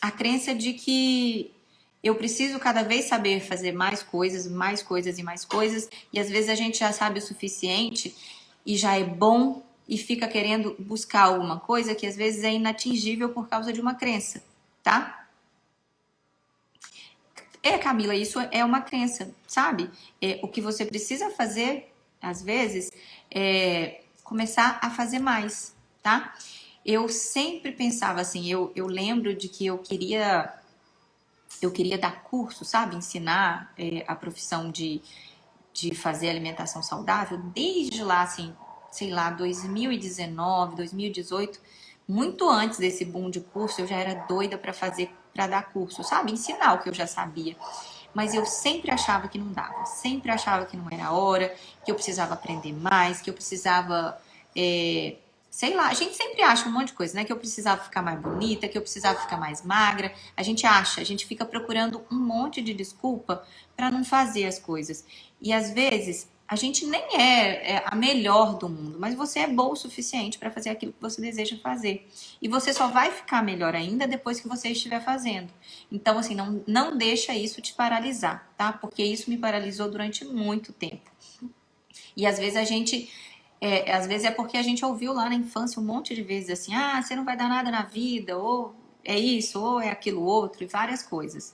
a crença de que eu preciso cada vez saber fazer mais coisas e mais coisas, e às vezes a gente já sabe o suficiente e já é bom e fica querendo buscar alguma coisa que às vezes é inatingível por causa de uma crença, tá? Camila, isso é uma crença, sabe? O que você precisa fazer, às vezes, é começar a fazer mais, tá? Eu sempre pensava assim, eu lembro de que eu queria dar curso, sabe? Ensinar a profissão de fazer alimentação saudável, desde lá, assim, sei lá, 2019, 2018, muito antes desse boom de curso, eu já era doida para dar curso, sabe? Ensinar o que eu já sabia. Mas eu sempre achava que não dava, sempre achava que não era a hora, que eu precisava aprender mais, que eu precisava, sei lá, a gente sempre acha um monte de coisa, né? Que eu precisava ficar mais bonita, que eu precisava ficar mais magra. A gente fica procurando um monte de desculpa para não fazer as coisas. E às vezes a gente nem é a melhor do mundo, mas você é boa o suficiente para fazer aquilo que você deseja fazer. E você só vai ficar melhor ainda depois que você estiver fazendo. Então, assim, não deixa isso te paralisar, tá? Porque isso me paralisou durante muito tempo. E às vezes às vezes é porque a gente ouviu lá na infância um monte de vezes assim, você não vai dar nada na vida, ou é isso, ou é aquilo outro, e várias coisas,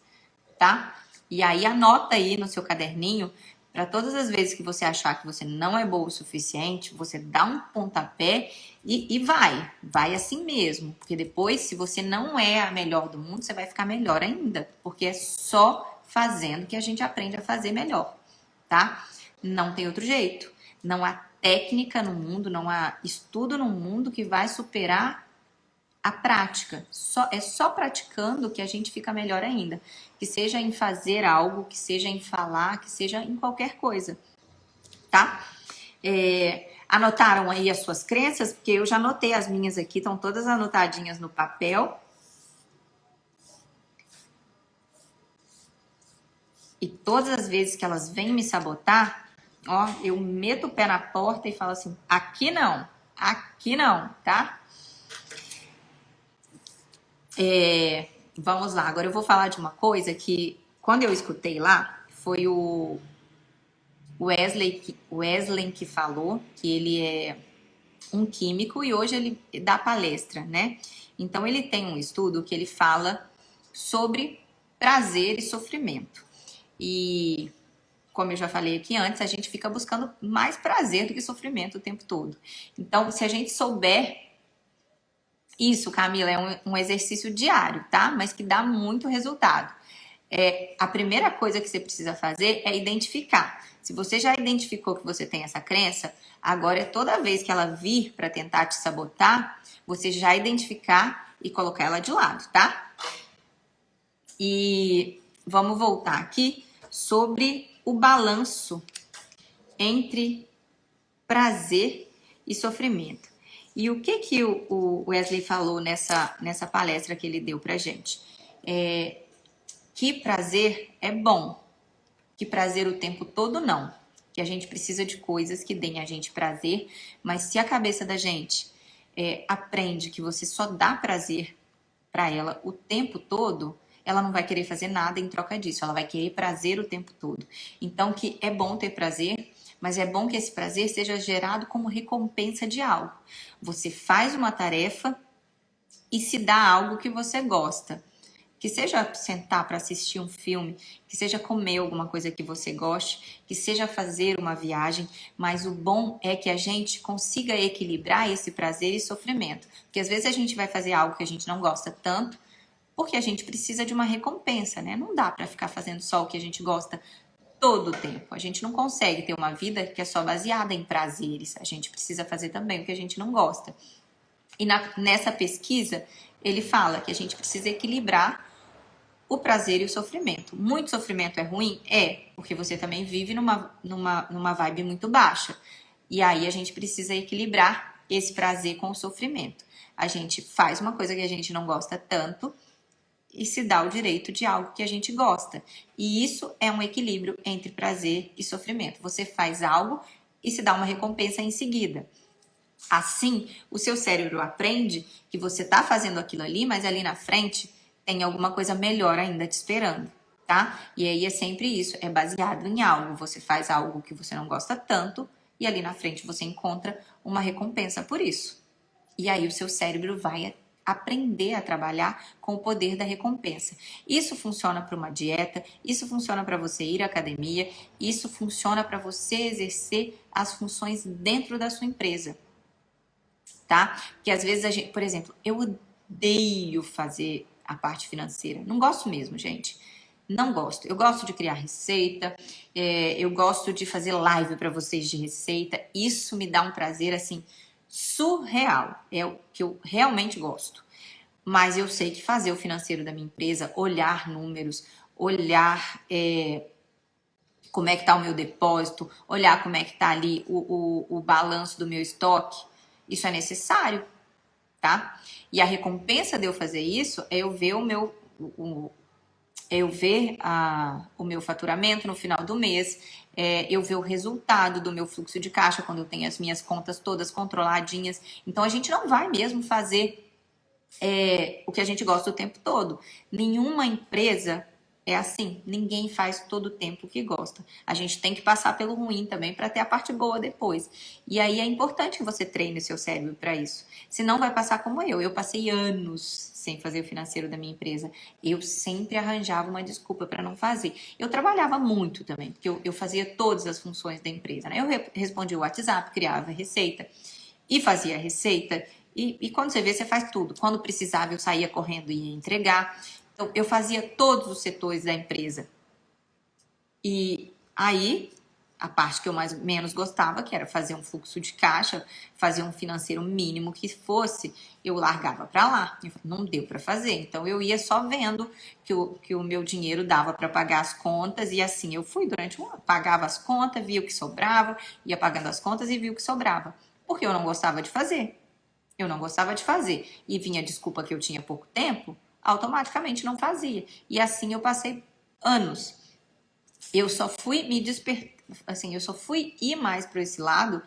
tá? E aí anota aí no seu caderninho, para todas as vezes que você achar que você não é boa o suficiente, você dá um pontapé e vai assim mesmo, porque depois, se você não é a melhor do mundo, você vai ficar melhor ainda, porque é só fazendo que a gente aprende a fazer melhor, tá? Não tem outro jeito, não há técnica no mundo, não há estudo no mundo que vai superar a prática. É só praticando que a gente fica melhor ainda. Que seja em fazer algo, que seja em falar, que seja em qualquer coisa, tá? Anotaram aí as suas crenças? Porque eu já anotei as minhas aqui, estão todas anotadinhas no papel. E todas as vezes que elas vêm me sabotar, ó, eu meto o pé na porta e falo assim, aqui não, tá? Vamos lá, agora eu vou falar de uma coisa que, quando eu escutei lá, foi o Wesley que falou, que ele é um químico e hoje ele dá palestra, né? Então ele tem um estudo que ele fala sobre prazer e sofrimento. E como eu já falei aqui antes, a gente fica buscando mais prazer do que sofrimento o tempo todo. Então, se a gente souber isso, Camila, é um exercício diário, tá? Mas que dá muito resultado. A primeira coisa que você precisa fazer é identificar. Se você já identificou que você tem essa crença, agora é toda vez que ela vir para tentar te sabotar, você já identificar e colocar ela de lado, tá? E vamos voltar aqui sobre o balanço entre prazer e sofrimento. E o que o Wesley falou nessa palestra que ele deu pra gente? Que prazer é bom, que prazer o tempo todo não. Que a gente precisa de coisas que deem a gente prazer, mas se a cabeça da gente aprende que você só dá prazer pra ela o tempo todo, ela não vai querer fazer nada em troca disso, ela vai querer prazer o tempo todo. Então, que é bom ter prazer, mas é bom que esse prazer seja gerado como recompensa de algo. Você faz uma tarefa e se dá algo que você gosta. que seja sentar para assistir um filme, que seja comer alguma coisa que você goste, que seja fazer uma viagem, mas o bom é que a gente consiga equilibrar esse prazer e sofrimento, porque às vezes a gente vai fazer algo que a gente não gosta tanto, porque a gente precisa de uma recompensa, né? Não dá para ficar fazendo só o que a gente gosta todo o tempo. A gente não consegue ter uma vida que é só baseada em prazeres. A gente precisa fazer também o que a gente não gosta. E nessa pesquisa, ele fala que a gente precisa equilibrar o prazer e o sofrimento. Muito sofrimento é ruim? É, porque você também vive numa vibe muito baixa. E aí a gente precisa equilibrar esse prazer com o sofrimento. A gente faz uma coisa que a gente não gosta tanto e se dá o direito de algo que a gente gosta. E isso é um equilíbrio entre prazer e sofrimento. Você faz algo e se dá uma recompensa em seguida. Assim, o seu cérebro aprende que você está fazendo aquilo ali, mas ali na frente tem alguma coisa melhor ainda te esperando, tá? E aí é sempre isso, é baseado em algo. Você faz algo que você não gosta tanto e ali na frente você encontra uma recompensa por isso. E aí o seu cérebro vai aprender a trabalhar com o poder da recompensa. Isso funciona para uma dieta, isso funciona para você ir à academia, isso funciona para você exercer as funções dentro da sua empresa, tá? Porque às vezes a gente, por exemplo, eu odeio fazer a parte financeira. Não gosto mesmo, gente. Não gosto. Eu gosto de criar receita, eu gosto de fazer live para vocês de receita. Isso me dá um prazer, assim, surreal. É o que eu realmente gosto. Mas eu sei que fazer o financeiro da minha empresa, olhar números, olhar como é que está o meu depósito, olhar como é que está ali o balanço do meu estoque, isso é necessário, tá? E a recompensa de eu fazer isso é eu ver o meu faturamento no final do mês, eu ver o resultado do meu fluxo de caixa quando eu tenho as minhas contas todas controladinhas. Então a gente não vai mesmo fazer o que a gente gosta o tempo todo. Nenhuma empresa é assim, ninguém faz todo o tempo o que gosta. A gente tem que passar pelo ruim também para ter a parte boa depois. E aí é importante que você treine o seu cérebro para isso. Senão vai passar como eu. Eu passei anos sem fazer o financeiro da minha empresa. Eu sempre arranjava uma desculpa para não fazer. Eu trabalhava muito também, porque eu fazia todas as funções da empresa, né? Eu respondia o WhatsApp, criava receita e fazia a receita. E quando você vê, você faz tudo. Quando precisava, eu saía correndo e ia entregar. Então, eu fazia todos os setores da empresa. E aí, a parte que eu mais menos gostava, que era fazer um fluxo de caixa, fazer um financeiro mínimo que fosse, eu largava para lá. Não deu para fazer. Então, eu ia só vendo que o meu dinheiro dava para pagar as contas. E assim eu fui durante um ano. Pagava as contas, via o que sobrava, ia pagando as contas e via o que sobrava. Porque eu não gostava de fazer. Eu não gostava de fazer. E vinha a desculpa que eu tinha pouco tempo, automaticamente não fazia. E assim eu passei anos. Eu só fui me despertar, assim, eu só fui ir mais para esse lado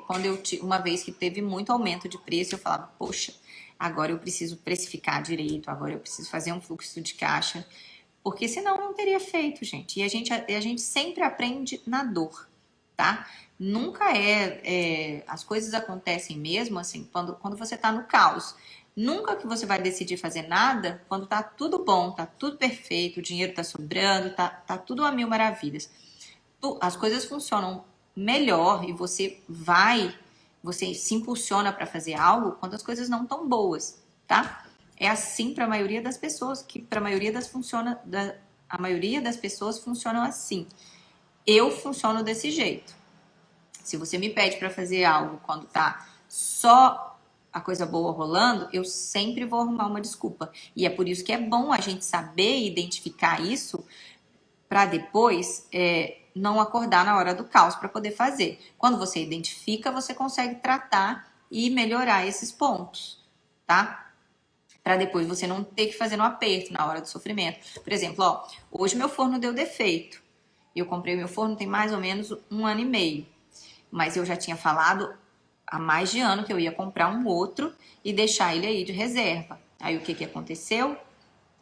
quando uma vez que teve muito aumento de preço, eu falava, poxa, agora eu preciso precificar direito, agora eu preciso fazer um fluxo de caixa, porque senão não teria feito, gente. E a gente sempre aprende na dor, tá? Nunca as coisas acontecem mesmo assim quando você tá no caos. Nunca que você vai decidir fazer nada quando tá tudo bom, tá tudo perfeito, o dinheiro tá sobrando, tá tudo a mil maravilhas. As coisas funcionam melhor e você se impulsiona para fazer algo quando as coisas não estão boas, tá? É assim para a maioria das pessoas, a maioria das pessoas funcionam assim. Eu funciono desse jeito. Se você me pede para fazer algo quando tá só a coisa boa rolando, eu sempre vou arrumar uma desculpa. E é por isso que é bom a gente saber identificar isso para depois não acordar na hora do caos para poder fazer. Quando você identifica, você consegue tratar e melhorar esses pontos, tá? Para depois você não ter que fazer no aperto, na hora do sofrimento. Por exemplo, hoje meu forno deu defeito. Eu comprei meu forno tem mais ou menos 1 ano e meio. Mas eu já tinha falado há mais de ano que eu ia comprar um outro e deixar ele aí de reserva. Aí o que aconteceu?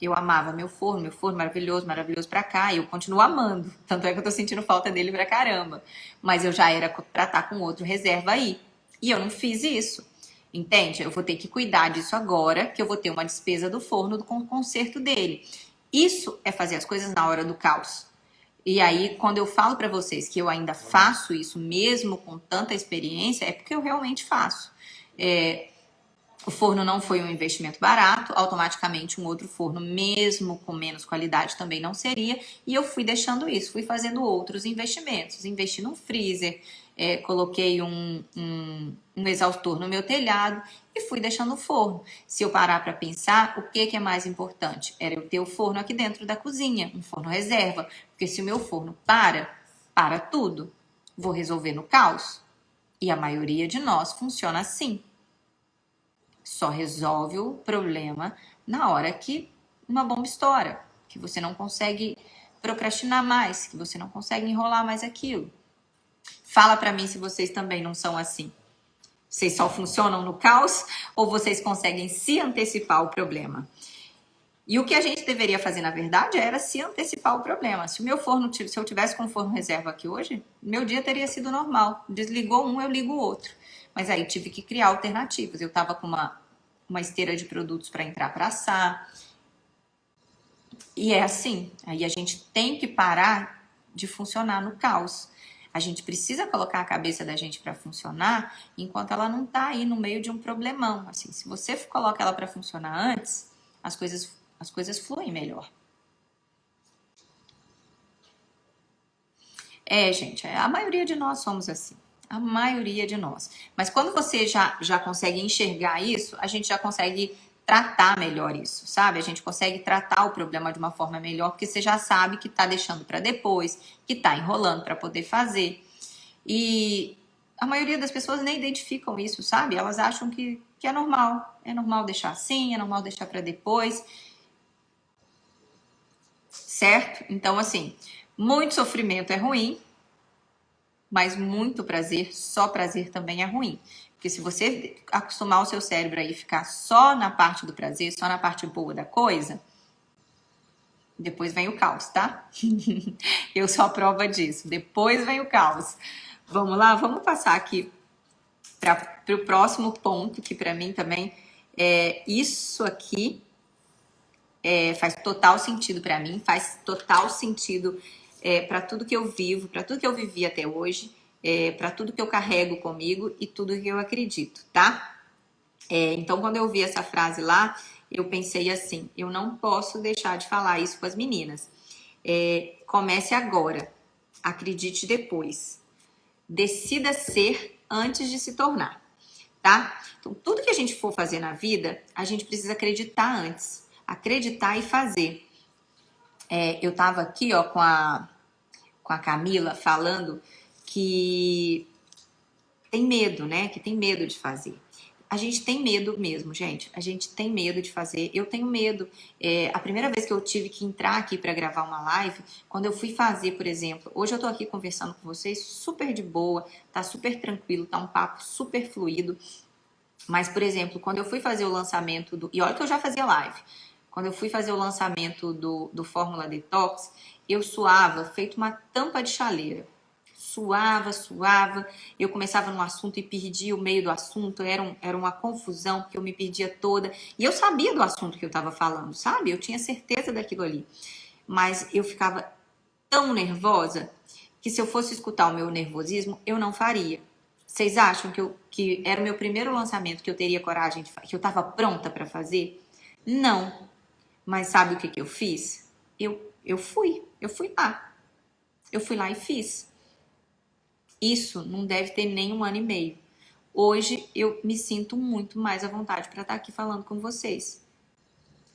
Eu amava meu forno maravilhoso, maravilhoso pra cá, e eu continuo amando. Tanto é que eu tô sentindo falta dele pra caramba. Mas eu já era pra estar com outro reserva aí. E eu não fiz isso. Entende? Eu vou ter que cuidar disso agora, que eu vou ter uma despesa do forno com o conserto dele. Isso é fazer as coisas na hora do caos. E aí, quando eu falo para vocês que eu ainda faço isso mesmo com tanta experiência, é porque eu realmente faço. O forno não foi um investimento barato, automaticamente um outro forno, mesmo com menos qualidade, também não seria. E eu fui deixando isso, fui fazendo outros investimentos. Investi num freezer, coloquei um exaustor no meu telhado e fui deixando o forno. Se eu parar para pensar, o que é mais importante? Era eu ter o forno aqui dentro da cozinha, um forno reserva. Porque se o meu forno para tudo. Vou resolver no caos. E a maioria de nós funciona assim. Só resolve o problema na hora que uma bomba estoura, que você não consegue procrastinar mais, que você não consegue enrolar mais aquilo. Fala pra mim se vocês também não são assim. Vocês só funcionam no caos ou vocês conseguem se antecipar ao problema? E o que a gente deveria fazer, na verdade, era se antecipar ao problema. Se o meu forno, se eu tivesse com o forno reserva aqui hoje, meu dia teria sido normal. Desligou um, eu ligo o outro. Mas aí tive que criar alternativas. Eu estava com uma esteira de produtos para entrar para assar. E é assim. Aí a gente tem que parar de funcionar no caos. A gente precisa colocar a cabeça da gente para funcionar enquanto ela não está aí no meio de um problemão. Assim, se você coloca ela para funcionar antes, as coisas fluem melhor. Gente, a maioria de nós somos assim. A maioria de nós. Mas quando você já consegue enxergar isso, a gente já consegue tratar melhor isso, sabe? A gente consegue tratar o problema de uma forma melhor, porque você já sabe que tá deixando para depois, que tá enrolando para poder fazer. E a maioria das pessoas nem identificam isso, sabe? Elas acham que é normal. É normal deixar assim, é normal deixar para depois. Certo? Então, assim, muito sofrimento é ruim, mas muito prazer, só prazer também é ruim. Porque se você acostumar o seu cérebro aí ficar só na parte do prazer, só na parte boa da coisa, depois vem o caos, tá? Eu sou a prova disso. Depois vem o caos. Vamos lá? Vamos passar aqui para o próximo ponto, que para mim também é isso aqui. Faz total sentido para mim, faz total sentido para tudo que eu vivo, para tudo que eu vivi até hoje, para tudo que eu carrego comigo e tudo que eu acredito, tá? Então, quando eu vi essa frase lá, eu pensei assim, eu não posso deixar de falar isso com as meninas. Comece agora, acredite depois. Decida ser antes de se tornar, tá? Então, tudo que a gente for fazer na vida, a gente precisa acreditar antes. Acreditar e fazer. Eu tava aqui, ó, com a Camila falando que tem medo, né? Que tem medo de fazer. A gente tem medo mesmo, gente. A gente tem medo de fazer. Eu tenho medo. A primeira vez que eu tive que entrar aqui para gravar uma live, quando eu fui fazer, por exemplo, hoje eu tô aqui conversando com vocês super de boa, tá super tranquilo, tá um papo super fluido. Mas, por exemplo, quando eu fui fazer o lançamento do. E olha que eu já fazia live. Quando eu fui fazer o lançamento do Fórmula Detox, eu suava feito uma tampa de chaleira. Suava. Eu começava num assunto e perdia o meio do assunto. Era uma confusão, porque eu me perdia toda. E eu sabia do assunto que eu estava falando, sabe? Eu tinha certeza daquilo ali. Mas eu ficava tão nervosa que se eu fosse escutar o meu nervosismo, eu não faria. Vocês acham que era o meu primeiro lançamento que eu teria coragem de fazer, que eu estava pronta para fazer? Não. Mas sabe o que eu fiz? Eu fui lá. Eu fui lá e fiz. Isso não deve ter nem 1 ano e meio. Hoje eu me sinto muito mais à vontade para estar aqui falando com vocês.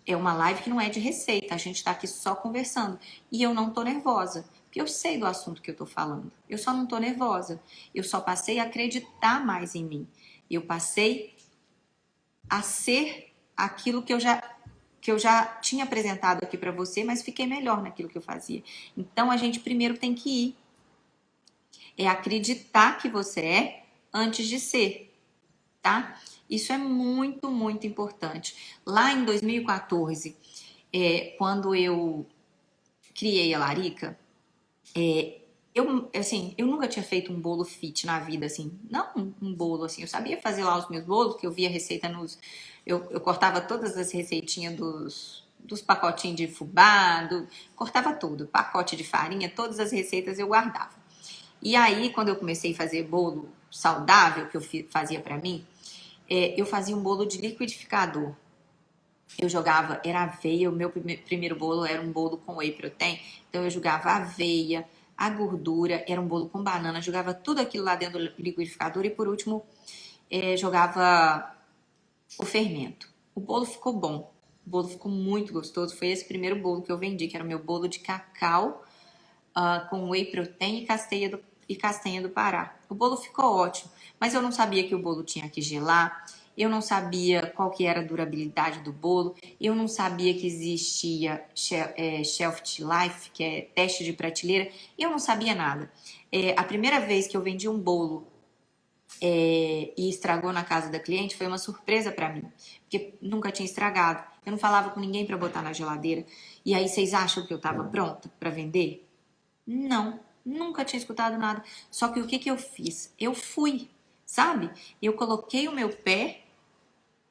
É uma live que não é de receita, a gente está aqui só conversando. E eu não tô nervosa, porque eu sei do assunto que eu tô falando. Eu só não tô nervosa. Eu só passei a acreditar mais em mim. Eu passei a ser aquilo que eu já tinha apresentado aqui para você, mas fiquei melhor naquilo que eu fazia. Então a gente primeiro tem que ir. É acreditar que você é antes de ser, tá? Isso é muito, muito importante. Lá em 2014, quando eu criei a Larica, eu nunca tinha feito um bolo fit na vida, assim. Não um bolo, assim. Eu sabia fazer lá os meus bolos, que eu via receita nos... Eu cortava todas as receitinhas dos pacotinhos de fubá, cortava tudo. Pacote de farinha, todas as receitas eu guardava. E aí, quando eu comecei a fazer bolo saudável, que eu fazia pra mim, eu fazia um bolo de liquidificador. Eu jogava, era aveia, o meu primeiro bolo era um bolo com whey protein, então eu jogava aveia, a gordura, era um bolo com banana, jogava tudo aquilo lá dentro do liquidificador e por último jogava o fermento. O bolo ficou bom, o bolo ficou muito gostoso, foi esse primeiro bolo que eu vendi, que era o meu bolo de cacau com whey protein e castanha do Pará. O bolo ficou ótimo, mas eu não sabia que o bolo tinha que gelar, eu não sabia qual que era a durabilidade do bolo, eu não sabia que existia shelf life, que é teste de prateleira, eu não sabia nada. A primeira vez que eu vendi um bolo e estragou na casa da cliente foi uma surpresa para mim, porque nunca tinha estragado. Eu não falava com ninguém para botar na geladeira. E aí vocês acham que eu estava pronta para vender? Não, nunca tinha escutado nada. Só que o que eu fiz? Eu fui, sabe? Eu coloquei o meu pé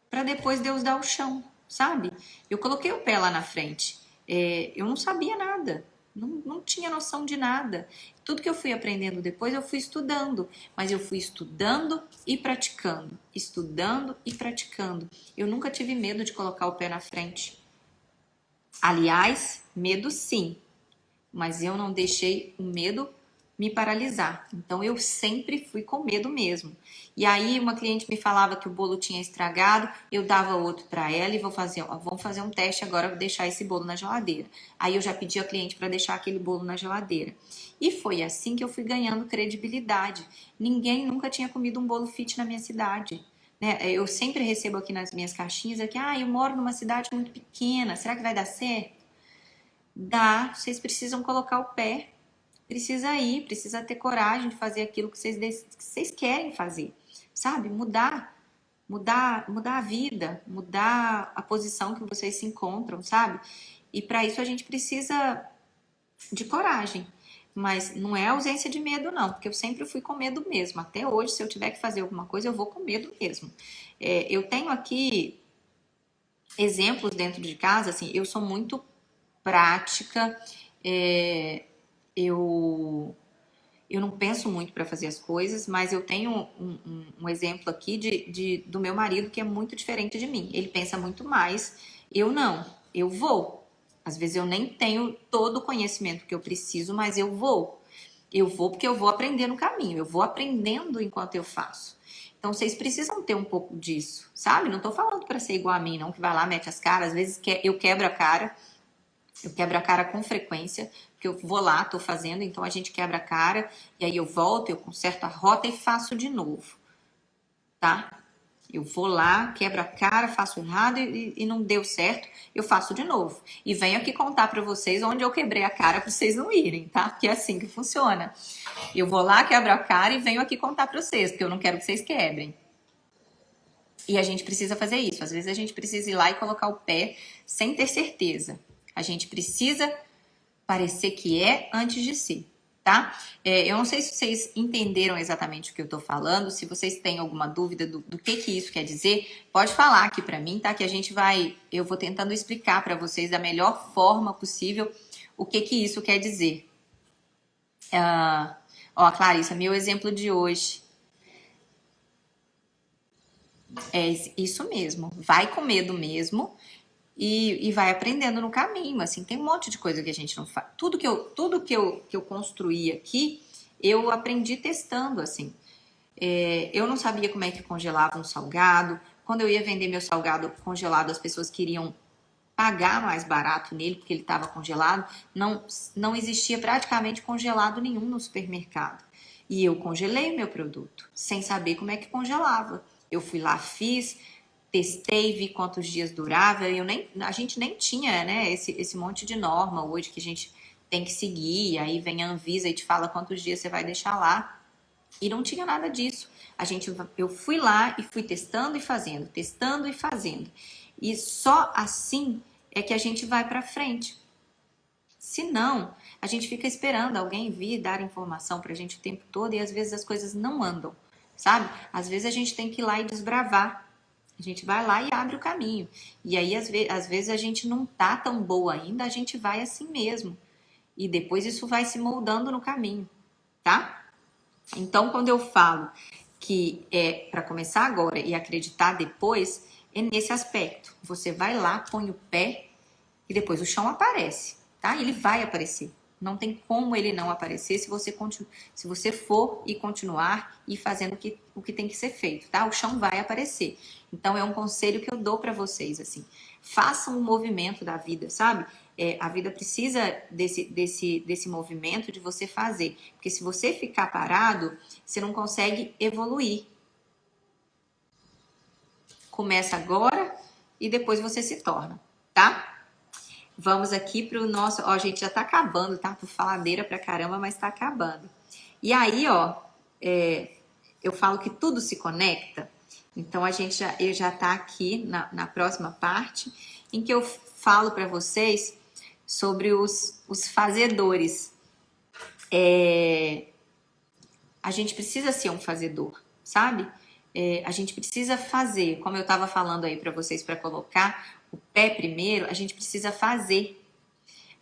para depois Deus dar o chão, sabe? Eu coloquei o pé lá na frente. Eu não sabia nada, não tinha noção de nada. Tudo que eu fui aprendendo depois, eu fui estudando. Mas eu fui estudando e praticando. Estudando e praticando. Eu nunca tive medo de colocar o pé na frente. Aliás, medo sim. Mas eu não deixei o medo me paralisar. Então eu sempre fui com medo mesmo. E aí uma cliente me falava que o bolo tinha estragado, eu dava outro para ela e vamos fazer um teste agora, vou deixar esse bolo na geladeira. Aí eu já pedi a cliente para deixar aquele bolo na geladeira. E foi assim que eu fui ganhando credibilidade. Ninguém nunca tinha comido um bolo fit na minha cidade. Eu sempre recebo aqui nas minhas caixinhas aqui, eu moro numa cidade muito pequena, será que vai dar certo? Dá, vocês precisam colocar o pé, precisa ter coragem de fazer aquilo que vocês querem fazer, sabe? Mudar a vida, mudar a posição que vocês se encontram, sabe? E para isso a gente precisa de coragem, mas não é ausência de medo não, porque eu sempre fui com medo mesmo. Até hoje, se eu tiver que fazer alguma coisa, eu vou com medo mesmo. Eu tenho aqui exemplos dentro de casa, assim, eu sou muito prática, eu não penso muito para fazer as coisas, mas eu tenho um exemplo aqui do meu marido que é muito diferente de mim. Ele pensa muito mais, eu não, eu vou. Às vezes eu nem tenho todo o conhecimento que eu preciso, mas eu vou. Eu vou porque eu vou aprender no caminho, eu vou aprendendo enquanto eu faço. Então vocês precisam ter um pouco disso, sabe? Não tô falando para ser igual a mim, não, que vai lá, mete as caras, às vezes eu quebro a cara. Eu quebro a cara com frequência, porque eu vou lá, tô fazendo, então a gente quebra a cara, e aí eu volto, eu conserto a rota e faço de novo, tá? Eu vou lá, quebro a cara, faço errado e não deu certo, eu faço de novo. E venho aqui contar pra vocês onde eu quebrei a cara pra vocês não irem, tá? Porque é assim que funciona. Eu vou lá, quebro a cara e venho aqui contar pra vocês, porque eu não quero que vocês quebrem. E a gente precisa fazer isso. Às vezes a gente precisa ir lá e colocar o pé sem ter certeza. A gente precisa parecer que é antes de ser, tá? Eu não sei se vocês entenderam exatamente o que eu tô falando. Se vocês têm alguma dúvida do que isso quer dizer, pode falar aqui pra mim, tá? Que eu vou tentando explicar pra vocês da melhor forma possível o que isso quer dizer. Clarissa, meu exemplo de hoje. É isso mesmo. Vai com medo mesmo. E vai aprendendo no caminho, assim, tem um monte de coisa que a gente não faz. Tudo que eu construí aqui, eu aprendi testando, assim. Eu não sabia como é que congelava um salgado. Quando eu ia vender meu salgado congelado, as pessoas queriam pagar mais barato nele, porque ele estava congelado. Não existia praticamente congelado nenhum no supermercado. E eu congelei o meu produto, sem saber como é que congelava. Eu fui lá, fiz... Testei, vi quantos dias durava. A gente nem tinha, né, esse monte de norma hoje que a gente tem que seguir. Aí vem a Anvisa e te fala quantos dias você vai deixar lá. E não tinha nada disso. Eu fui lá e fui testando e fazendo, testando e fazendo. E só assim é que a gente vai para frente. Se não, a gente fica esperando alguém vir dar informação pra gente o tempo todo e às vezes as coisas não andam, sabe? Às vezes a gente tem que ir lá e desbravar. A gente vai lá e abre o caminho. E aí, às vezes, a gente não tá tão boa ainda, a gente vai assim mesmo. E depois isso vai se moldando no caminho, tá? Então, quando eu falo que é para começar agora e acreditar depois, é nesse aspecto. Você vai lá, põe o pé e depois o chão aparece, tá? Ele vai aparecer. Não tem como ele não aparecer se você for e continuar e fazendo o que tem que ser feito, tá? O chão vai aparecer. Então é um conselho que eu dou para vocês, assim. Façam um movimento da vida, sabe? A vida precisa desse movimento de você fazer. Porque se você ficar parado, você não consegue evoluir. Começa agora e depois você se torna, tá? Vamos aqui para o nosso... Ó, gente, já tá acabando, tá? Tô faladeira pra caramba, mas tá acabando. E aí, ó, eu falo que tudo se conecta. Então, eu já tá aqui na próxima parte, em que eu falo para vocês sobre os fazedores. A gente precisa ser um fazedor, sabe? A gente precisa fazer, como eu estava falando aí para vocês, para colocar o pé primeiro, a gente precisa fazer.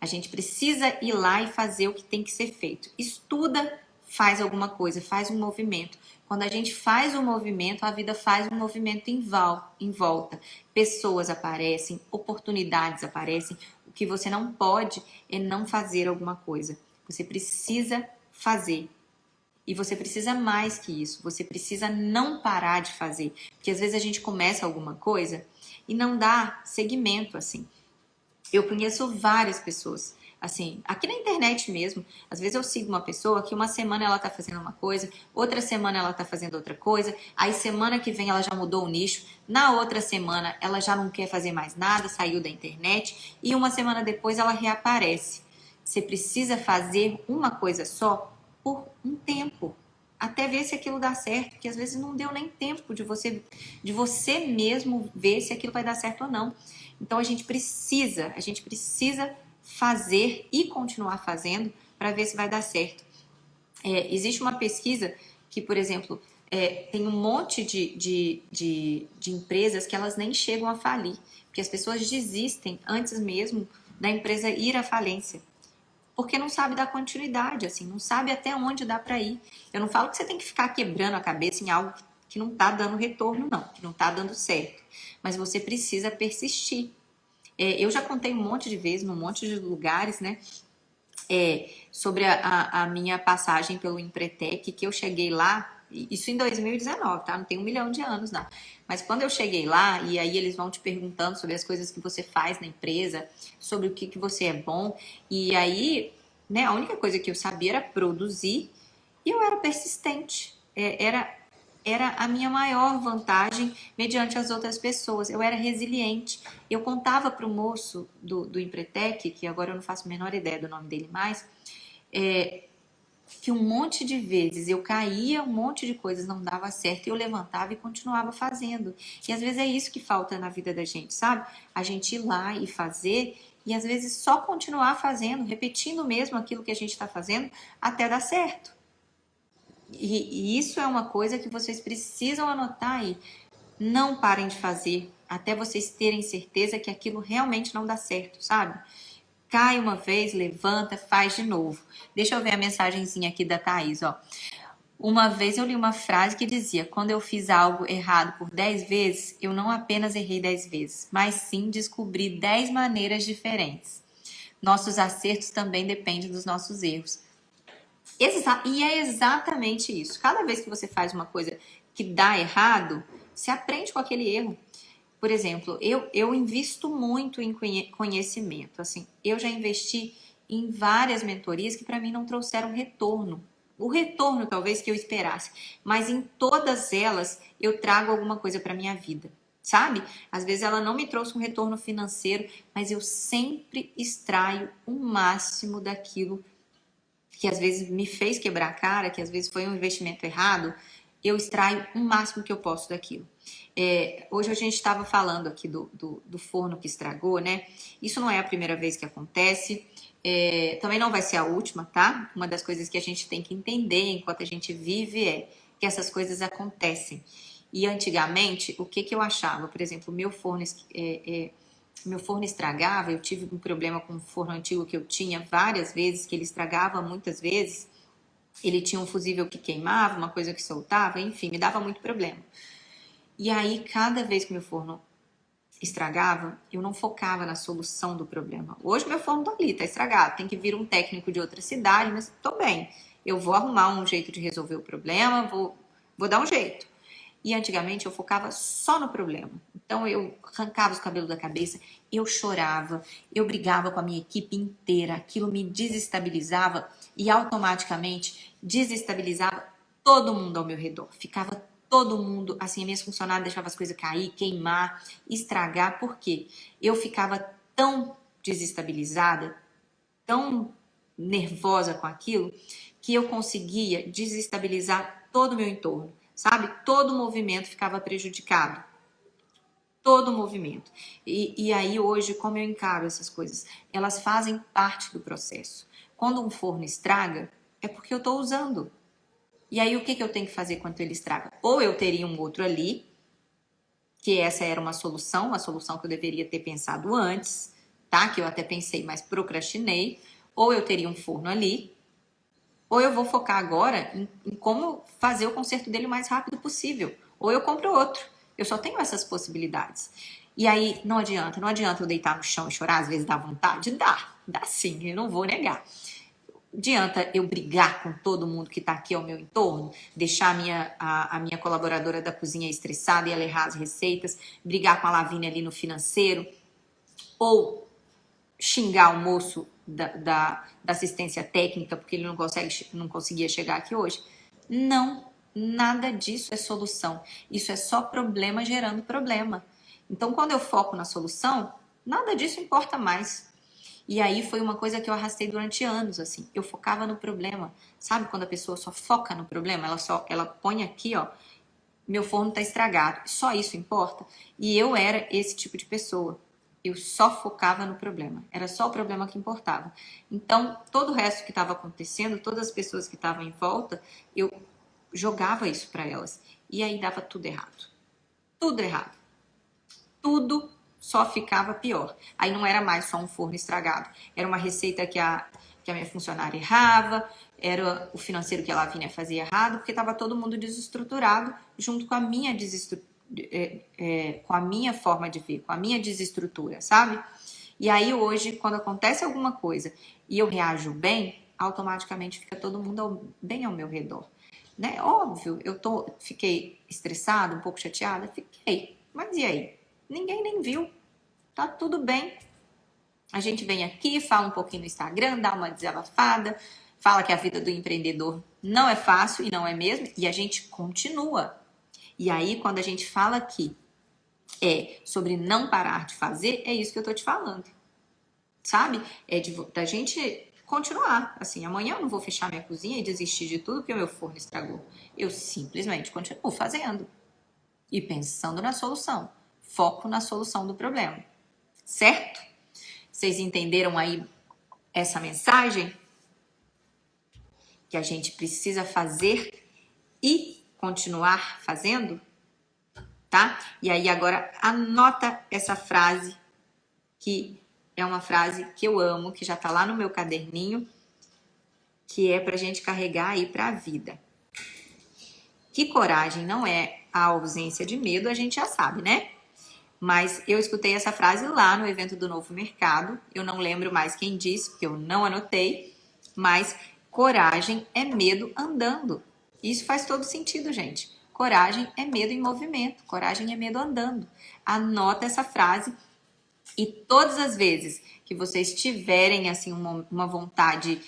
A gente precisa ir lá e fazer o que tem que ser feito. Estuda, faz alguma coisa, faz um movimento. Quando a gente faz um movimento, a vida faz um movimento em volta. Pessoas aparecem, oportunidades aparecem. O que você não pode é não fazer alguma coisa. Você precisa fazer. E você precisa mais que isso. Você precisa não parar de fazer. Porque às vezes a gente começa alguma coisa e não dá seguimento, assim. Eu conheço várias pessoas, assim, aqui na internet mesmo. Às vezes eu sigo uma pessoa que uma semana ela tá fazendo uma coisa, outra semana ela tá fazendo outra coisa, aí semana que vem ela já mudou o nicho, na outra semana ela já não quer fazer mais nada, saiu da internet, e uma semana depois ela reaparece. Você precisa fazer uma coisa só por um tempo, até ver se aquilo dá certo, porque às vezes não deu nem tempo de você mesmo ver se aquilo vai dar certo ou não. Então a gente precisa fazer e continuar fazendo para ver se vai dar certo. Existe uma pesquisa que, por exemplo, tem um monte de empresas que elas nem chegam a falir, porque as pessoas desistem antes mesmo da empresa ir à falência. Porque não sabe dar continuidade, assim, não sabe até onde dá para ir. Eu não falo que você tem que ficar quebrando a cabeça em algo que não está dando retorno, não, que não está dando certo. Mas você precisa persistir. Eu já contei um monte de vezes, num monte de lugares, né? Sobre a minha passagem pelo Empretec, que eu cheguei lá, isso em 2019, tá? Não tem 1 milhão de anos, não. Mas quando eu cheguei lá, e aí eles vão te perguntando sobre as coisas que você faz na empresa, sobre o que você é bom, e aí, né, a única coisa que eu sabia era produzir, e eu era persistente. Era a minha maior vantagem mediante as outras pessoas. Eu era resiliente. Eu contava para o moço do Empretec, que agora eu não faço a menor ideia do nome dele mais, que um monte de vezes eu caía, um monte de coisas não dava certo, e eu levantava e continuava fazendo. E às vezes é isso que falta na vida da gente, sabe? A gente ir lá e fazer, e às vezes só continuar fazendo, repetindo mesmo aquilo que a gente está fazendo, até dar certo. E isso é uma coisa que vocês precisam anotar aí. Não parem de fazer até vocês terem certeza que aquilo realmente não dá certo, sabe? Cai uma vez, levanta, faz de novo. Deixa eu ver a mensagenzinha aqui da Thaís, ó. Uma vez eu li uma frase que dizia: quando eu fiz algo errado por 10 vezes, eu não apenas errei 10 vezes, mas sim descobri 10 maneiras diferentes. Nossos acertos também dependem dos nossos erros. E é exatamente isso. Cada vez que você faz uma coisa que dá errado, você aprende com aquele erro. Por exemplo, eu invisto muito em conhecimento. Assim, eu já investi em várias mentorias que para mim não trouxeram retorno. O retorno talvez que eu esperasse, mas em todas elas eu trago alguma coisa para minha vida, sabe? Às vezes ela não me trouxe um retorno financeiro, mas eu sempre extraio o máximo daquilo que às vezes me fez quebrar a cara, que às vezes foi um investimento errado. eu extraio o máximo que eu posso daquilo. Hoje a gente estava falando aqui do forno que estragou, né? Isso não é a primeira vez que acontece, também não vai ser a última, tá? Uma das coisas que a gente tem que entender enquanto a gente vive é que essas coisas acontecem. E antigamente, o que eu achava? Por exemplo, meu forno estragava, eu tive um problema com o forno antigo que eu tinha várias vezes, que ele estragava muitas vezes. Ele tinha um fusível que queimava, uma coisa que soltava, enfim, me dava muito problema. E aí, cada vez que meu forno estragava, eu não focava na solução do problema. Hoje meu forno tá ali, tá estragado, tem que vir um técnico de outra cidade, mas tô bem. Eu vou arrumar um jeito de resolver o problema, vou dar um jeito. E antigamente eu focava só no problema. Então eu arrancava os cabelos da cabeça, eu chorava, eu brigava com a minha equipe inteira, aquilo me desestabilizava e automaticamente desestabilizava todo mundo ao meu redor. Ficava todo mundo, assim, minhas funcionárias deixavam as coisas cair, queimar, estragar, porque eu ficava tão desestabilizada, tão nervosa com aquilo, que eu conseguia desestabilizar todo o meu entorno. Sabe? Todo o movimento ficava prejudicado. Todo o movimento. E aí hoje, como eu encaro essas coisas? Elas fazem parte do processo. Quando um forno estraga, é porque eu estou usando. E aí o que eu tenho que fazer quando ele estraga? Ou eu teria um outro ali, que essa era uma solução que eu deveria ter pensado antes, tá? Que eu até pensei, mas procrastinei. Ou eu teria um forno ali, ou eu vou focar agora em como fazer o conserto dele o mais rápido possível. Ou eu compro outro. Eu só tenho essas possibilidades. E aí não adianta eu deitar no chão e chorar, às vezes dá vontade? Dá sim, eu não vou negar. Adianta eu brigar com todo mundo que está aqui ao meu entorno, deixar a minha colaboradora da cozinha estressada e ela errar as receitas, brigar com a Lavínia ali no financeiro, ou xingar o moço da assistência técnica porque ele não conseguia chegar aqui hoje. Não, nada disso é solução. Isso é só problema gerando problema. Então, quando eu foco na solução, nada disso importa mais. E aí foi uma coisa que eu arrastei durante anos, assim. Eu focava no problema. Sabe quando a pessoa só foca no problema? Ela põe aqui, ó, meu forno tá estragado. Só isso importa? E eu era esse tipo de pessoa. Eu só focava no problema. Era só o problema que importava. Então, todo o resto que estava acontecendo, todas as pessoas que estavam em volta, eu jogava isso para elas. E aí dava tudo errado. Tudo errado. Tudo só ficava pior. Aí não era mais só um forno estragado. Era uma receita que a minha funcionária errava, era o financeiro que a Lavínia fazia errado, porque estava todo mundo desestruturado junto com a minha com a minha forma de ver, com a minha desestrutura, sabe? E aí hoje, quando acontece alguma coisa e eu reajo bem, automaticamente fica todo mundo bem ao meu redor. Né? Óbvio, fiquei estressada, um pouco chateada, fiquei. Mas e aí? Ninguém nem viu. Tá tudo bem. A gente vem aqui, fala um pouquinho no Instagram, dá uma desabafada, fala que a vida do empreendedor não é fácil e não é mesmo, e a gente continua. E aí, quando a gente fala aqui sobre não parar de fazer, é isso que eu tô te falando. Sabe? Da gente continuar. Assim, amanhã eu não vou fechar minha cozinha e desistir de tudo porque o meu forno estragou. Eu simplesmente continuo fazendo e pensando na solução. Foco na solução do problema. Certo? Vocês entenderam aí essa mensagem? Que a gente precisa fazer e continuar fazendo? Tá? E aí agora anota essa frase, que é uma frase que eu amo, que já tá lá no meu caderninho, que é pra gente carregar aí pra vida. Que coragem não é a ausência de medo, a gente já sabe, né? Mas eu escutei essa frase lá no evento do Novo Mercado. Eu não lembro mais quem disse, porque eu não anotei. Mas coragem é medo andando. Isso faz todo sentido, gente. Coragem é medo em movimento. Coragem é medo andando. Anota essa frase e todas as vezes que vocês tiverem assim uma vontade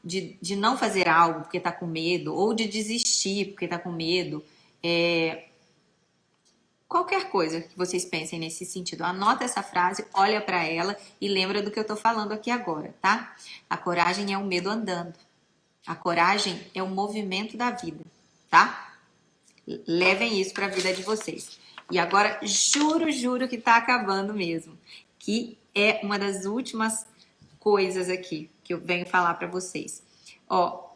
de não fazer algo porque tá com medo, ou de desistir porque tá com medo, qualquer coisa que vocês pensem nesse sentido, anota essa frase, olha para ela e lembra do que eu tô falando aqui agora, tá? A coragem é o medo andando. A coragem é o movimento da vida, tá? Levem isso para a vida de vocês. E agora, juro que tá acabando mesmo. Que é uma das últimas coisas aqui que eu venho falar para vocês. Ó,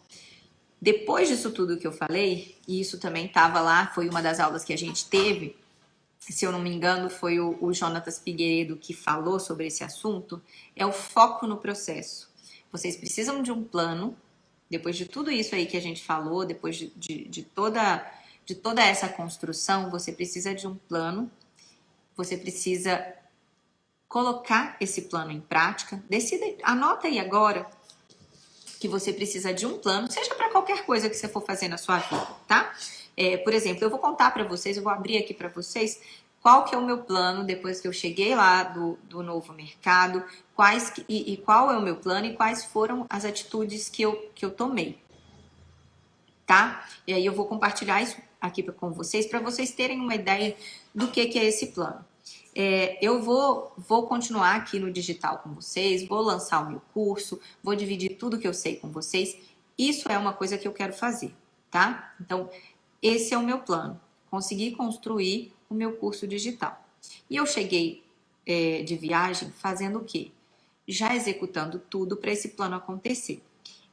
depois disso tudo que eu falei, e isso também tava lá, foi uma das aulas que a gente teve, se eu não me engano, foi o Jonatas Figueiredo que falou sobre esse assunto, é o foco no processo. Vocês precisam de um plano, depois de tudo isso aí que a gente falou, depois de toda essa construção, você precisa de um plano, você precisa colocar esse plano em prática. Decida, anota aí agora que você precisa de um plano, seja para qualquer coisa que você for fazer na sua vida, tá? Por exemplo, eu vou contar para vocês, eu vou abrir aqui para vocês qual que é o meu plano depois que eu cheguei lá do novo mercado, qual é o meu plano e quais foram as atitudes que eu tomei, tá? E aí eu vou compartilhar isso aqui com vocês para vocês terem uma ideia do que é esse plano. Eu vou continuar aqui no digital com vocês, vou lançar o meu curso, vou dividir tudo que eu sei com vocês. Isso é uma coisa que eu quero fazer, tá? Então, esse é o meu plano, conseguir construir o meu curso digital. E eu cheguei de viagem fazendo o quê? Já executando tudo para esse plano acontecer.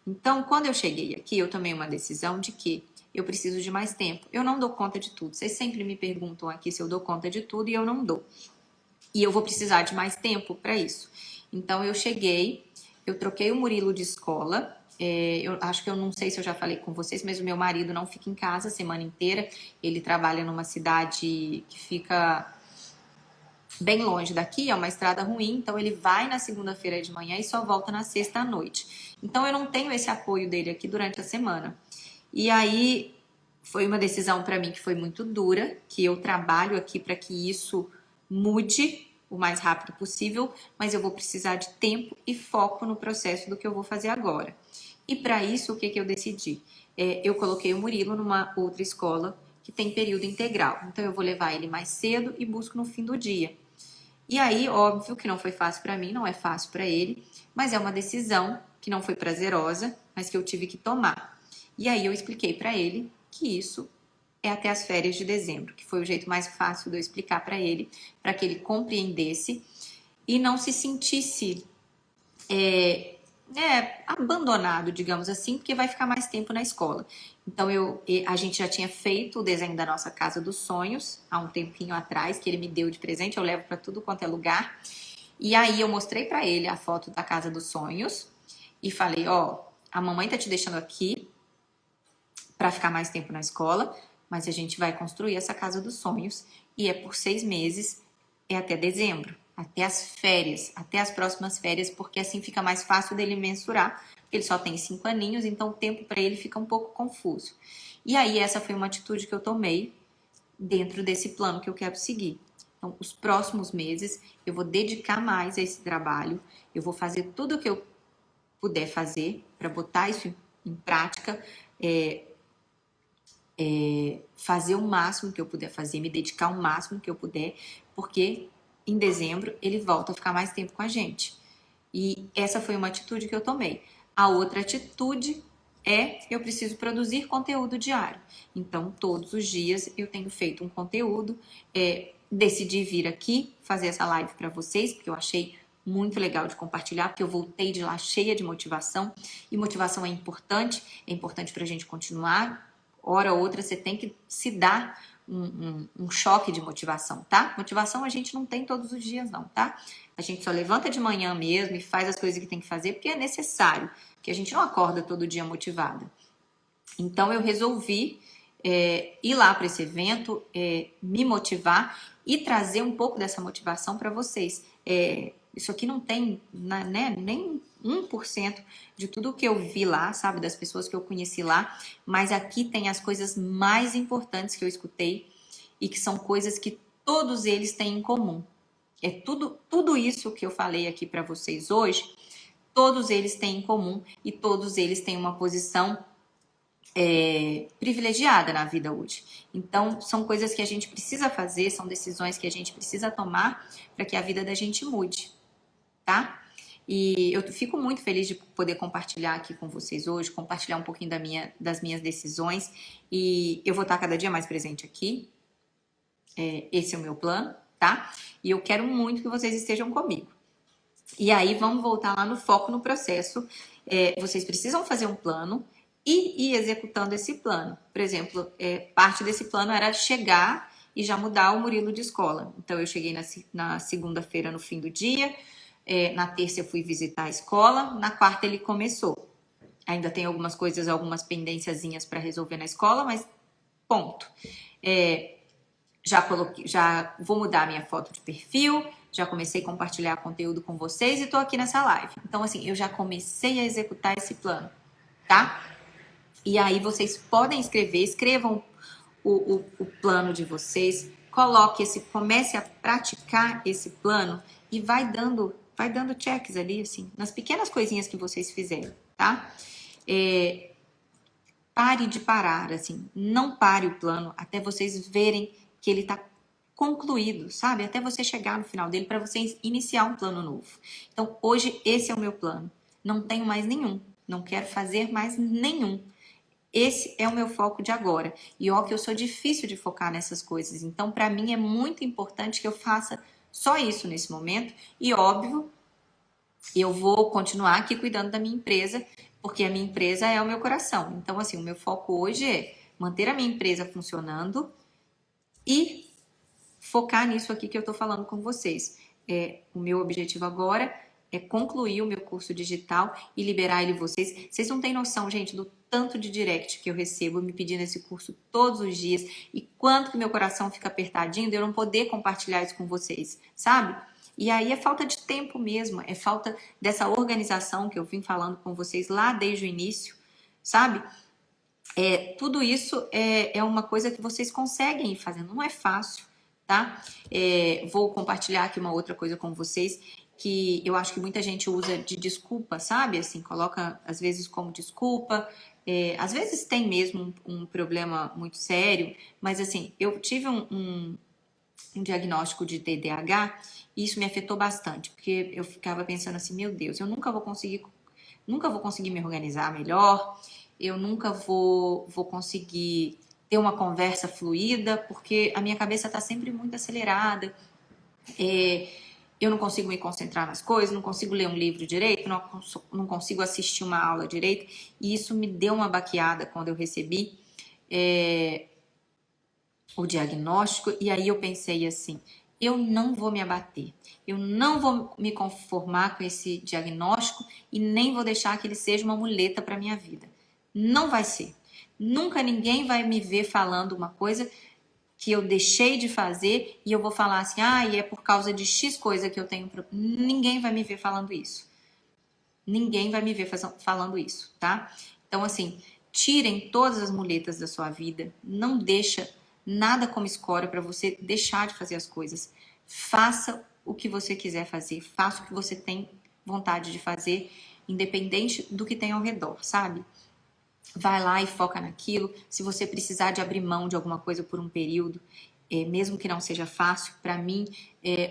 Então, quando eu cheguei aqui, eu tomei uma decisão de que eu preciso de mais tempo. Eu não dou conta de tudo. Vocês sempre me perguntam aqui se eu dou conta de tudo e eu não dou. E eu vou precisar de mais tempo para isso. Então, eu cheguei, eu troquei o Murilo de escola. Eu acho que eu não sei se eu já falei com vocês, mas o meu marido não fica em casa a semana inteira. Ele trabalha numa cidade que fica bem longe daqui, é uma estrada ruim, então ele vai na segunda-feira de manhã e só volta na sexta à noite. Então eu não tenho esse apoio dele aqui durante a semana. E aí foi uma decisão para mim que foi muito dura, que eu trabalho aqui para que isso mude o mais rápido possível, mas eu vou precisar de tempo e foco no processo do que eu vou fazer agora. E para isso, o que eu decidi? Eu coloquei o Murilo numa outra escola que tem período integral. Então eu vou levar ele mais cedo e busco no fim do dia. E aí, óbvio que não foi fácil para mim, não é fácil para ele, mas é uma decisão que não foi prazerosa, mas que eu tive que tomar. E aí eu expliquei para ele que isso é até as férias de dezembro, que foi o jeito mais fácil de eu explicar para ele que ele compreendesse e não se sentisse abandonado, digamos assim, porque vai ficar mais tempo na escola. Então a gente já tinha feito o desenho da nossa casa dos sonhos há um tempinho atrás, que ele me deu de presente, eu levo para tudo quanto é lugar. E aí eu mostrei para ele a foto da casa dos sonhos e falei, ó, a mamãe tá te deixando aqui para ficar mais tempo na escola, mas a gente vai construir essa casa dos sonhos e é por 6 meses, é até dezembro, até as férias, até as próximas férias, porque assim fica mais fácil dele mensurar. Ele só tem 5 aninhos, então o tempo para ele fica um pouco confuso. E aí essa foi uma atitude que eu tomei dentro desse plano que eu quero seguir. Então, os próximos meses eu vou dedicar mais a esse trabalho, eu vou fazer tudo o que eu puder fazer para botar isso em prática, fazer o máximo que eu puder fazer, me dedicar o máximo que eu puder, porque em dezembro ele volta a ficar mais tempo com a gente. E essa foi uma atitude que eu tomei. A outra atitude eu preciso produzir conteúdo diário. Então, todos os dias eu tenho feito um conteúdo. Decidi vir aqui fazer essa live para vocês, porque eu achei muito legal de compartilhar, porque eu voltei de lá cheia de motivação. E motivação é importante para a gente continuar. Hora ou outra você tem que se dar um choque de motivação, tá? Motivação a gente não tem todos os dias não, tá? A gente só levanta de manhã mesmo e faz as coisas que tem que fazer porque é necessário, porque a gente não acorda todo dia motivada. Então eu resolvi ir lá para esse evento, me motivar e trazer um pouco dessa motivação para vocês. Isso aqui não tem nem 1% de tudo que eu vi lá, sabe? Das pessoas que eu conheci lá. Mas aqui tem as coisas mais importantes que eu escutei e que são coisas que todos eles têm em comum. Tudo isso que eu falei aqui para vocês hoje, todos eles têm em comum e todos eles têm uma posição privilegiada na vida hoje. Então, são coisas que a gente precisa fazer, são decisões que a gente precisa tomar para que a vida da gente mude, tá? E eu fico muito feliz de poder compartilhar aqui com vocês hoje, compartilhar um pouquinho das minhas decisões. E eu vou estar cada dia mais presente aqui. Esse é o meu plano, tá? E eu quero muito que vocês estejam comigo. E aí vamos voltar lá no foco no processo. Vocês precisam fazer um plano e ir executando esse plano. Por exemplo, parte desse plano era chegar e já mudar o Murilo de escola. Então eu cheguei na segunda-feira no fim do dia, na terça eu fui visitar a escola, na quarta ele começou. Ainda tem algumas coisas, algumas pendênciazinhas para resolver na escola, mas ponto. Já vou mudar a minha foto de perfil, já comecei a compartilhar conteúdo com vocês e tô aqui nessa live. Então, assim, eu já comecei a executar esse plano, tá? E aí vocês podem escrevam o plano de vocês, comece a praticar esse plano e vai dando checks ali, assim, nas pequenas coisinhas que vocês fizerem, tá? Pare de parar, assim, não pare o plano até vocês verem que ele tá concluído, sabe? Até você chegar no final dele para você iniciar um plano novo. Então, hoje esse é o meu plano. Não tenho mais nenhum, não quero fazer mais nenhum. Esse é o meu foco de agora. E ó que eu sou difícil de focar nessas coisas. Então, para mim é muito importante que eu faça só isso nesse momento. E óbvio, eu vou continuar aqui cuidando da minha empresa, porque a minha empresa é o meu coração. Então, assim, o meu foco hoje é manter a minha empresa funcionando e focar nisso aqui que eu tô falando com vocês. O meu objetivo agora é concluir o meu curso digital e liberar ele vocês. Vocês não têm noção, gente, do tanto de direct que eu recebo me pedindo esse curso todos os dias e quanto que meu coração fica apertadinho de eu não poder compartilhar isso com vocês, sabe? E aí é falta de tempo mesmo, é falta dessa organização que eu vim falando com vocês lá desde o início, sabe? Tudo isso é uma coisa que vocês conseguem ir fazendo, não é fácil, tá? Vou compartilhar aqui uma outra coisa com vocês que eu acho que muita gente usa de desculpa, sabe? Assim, coloca às vezes como desculpa. Às vezes tem mesmo um problema muito sério, mas assim, eu tive um diagnóstico de TDAH e isso me afetou bastante, porque eu ficava pensando assim, meu Deus, eu nunca vou conseguir me organizar melhor, eu nunca vou conseguir ter uma conversa fluida, porque a minha cabeça está sempre muito acelerada, eu não consigo me concentrar nas coisas, não consigo ler um livro direito, não consigo assistir uma aula direito, e isso me deu uma baqueada quando eu recebi o diagnóstico, e aí eu pensei assim, eu não vou me abater, eu não vou me conformar com esse diagnóstico e nem vou deixar que ele seja uma muleta para minha vida. Não vai ser. Nunca ninguém vai me ver falando uma coisa que eu deixei de fazer e eu vou falar assim, e é por causa de X coisa que eu tenho. Ninguém vai me ver falando isso. Ninguém vai me ver falando isso, tá? Então, assim, tirem todas as muletas da sua vida, não deixa nada como escória para você deixar de fazer as coisas. Faça o que você quiser fazer, faça o que você tem vontade de fazer, independente do que tem ao redor, sabe? Vai lá e foca naquilo. Se você precisar de abrir mão de alguma coisa por um período, mesmo que não seja fácil, para mim,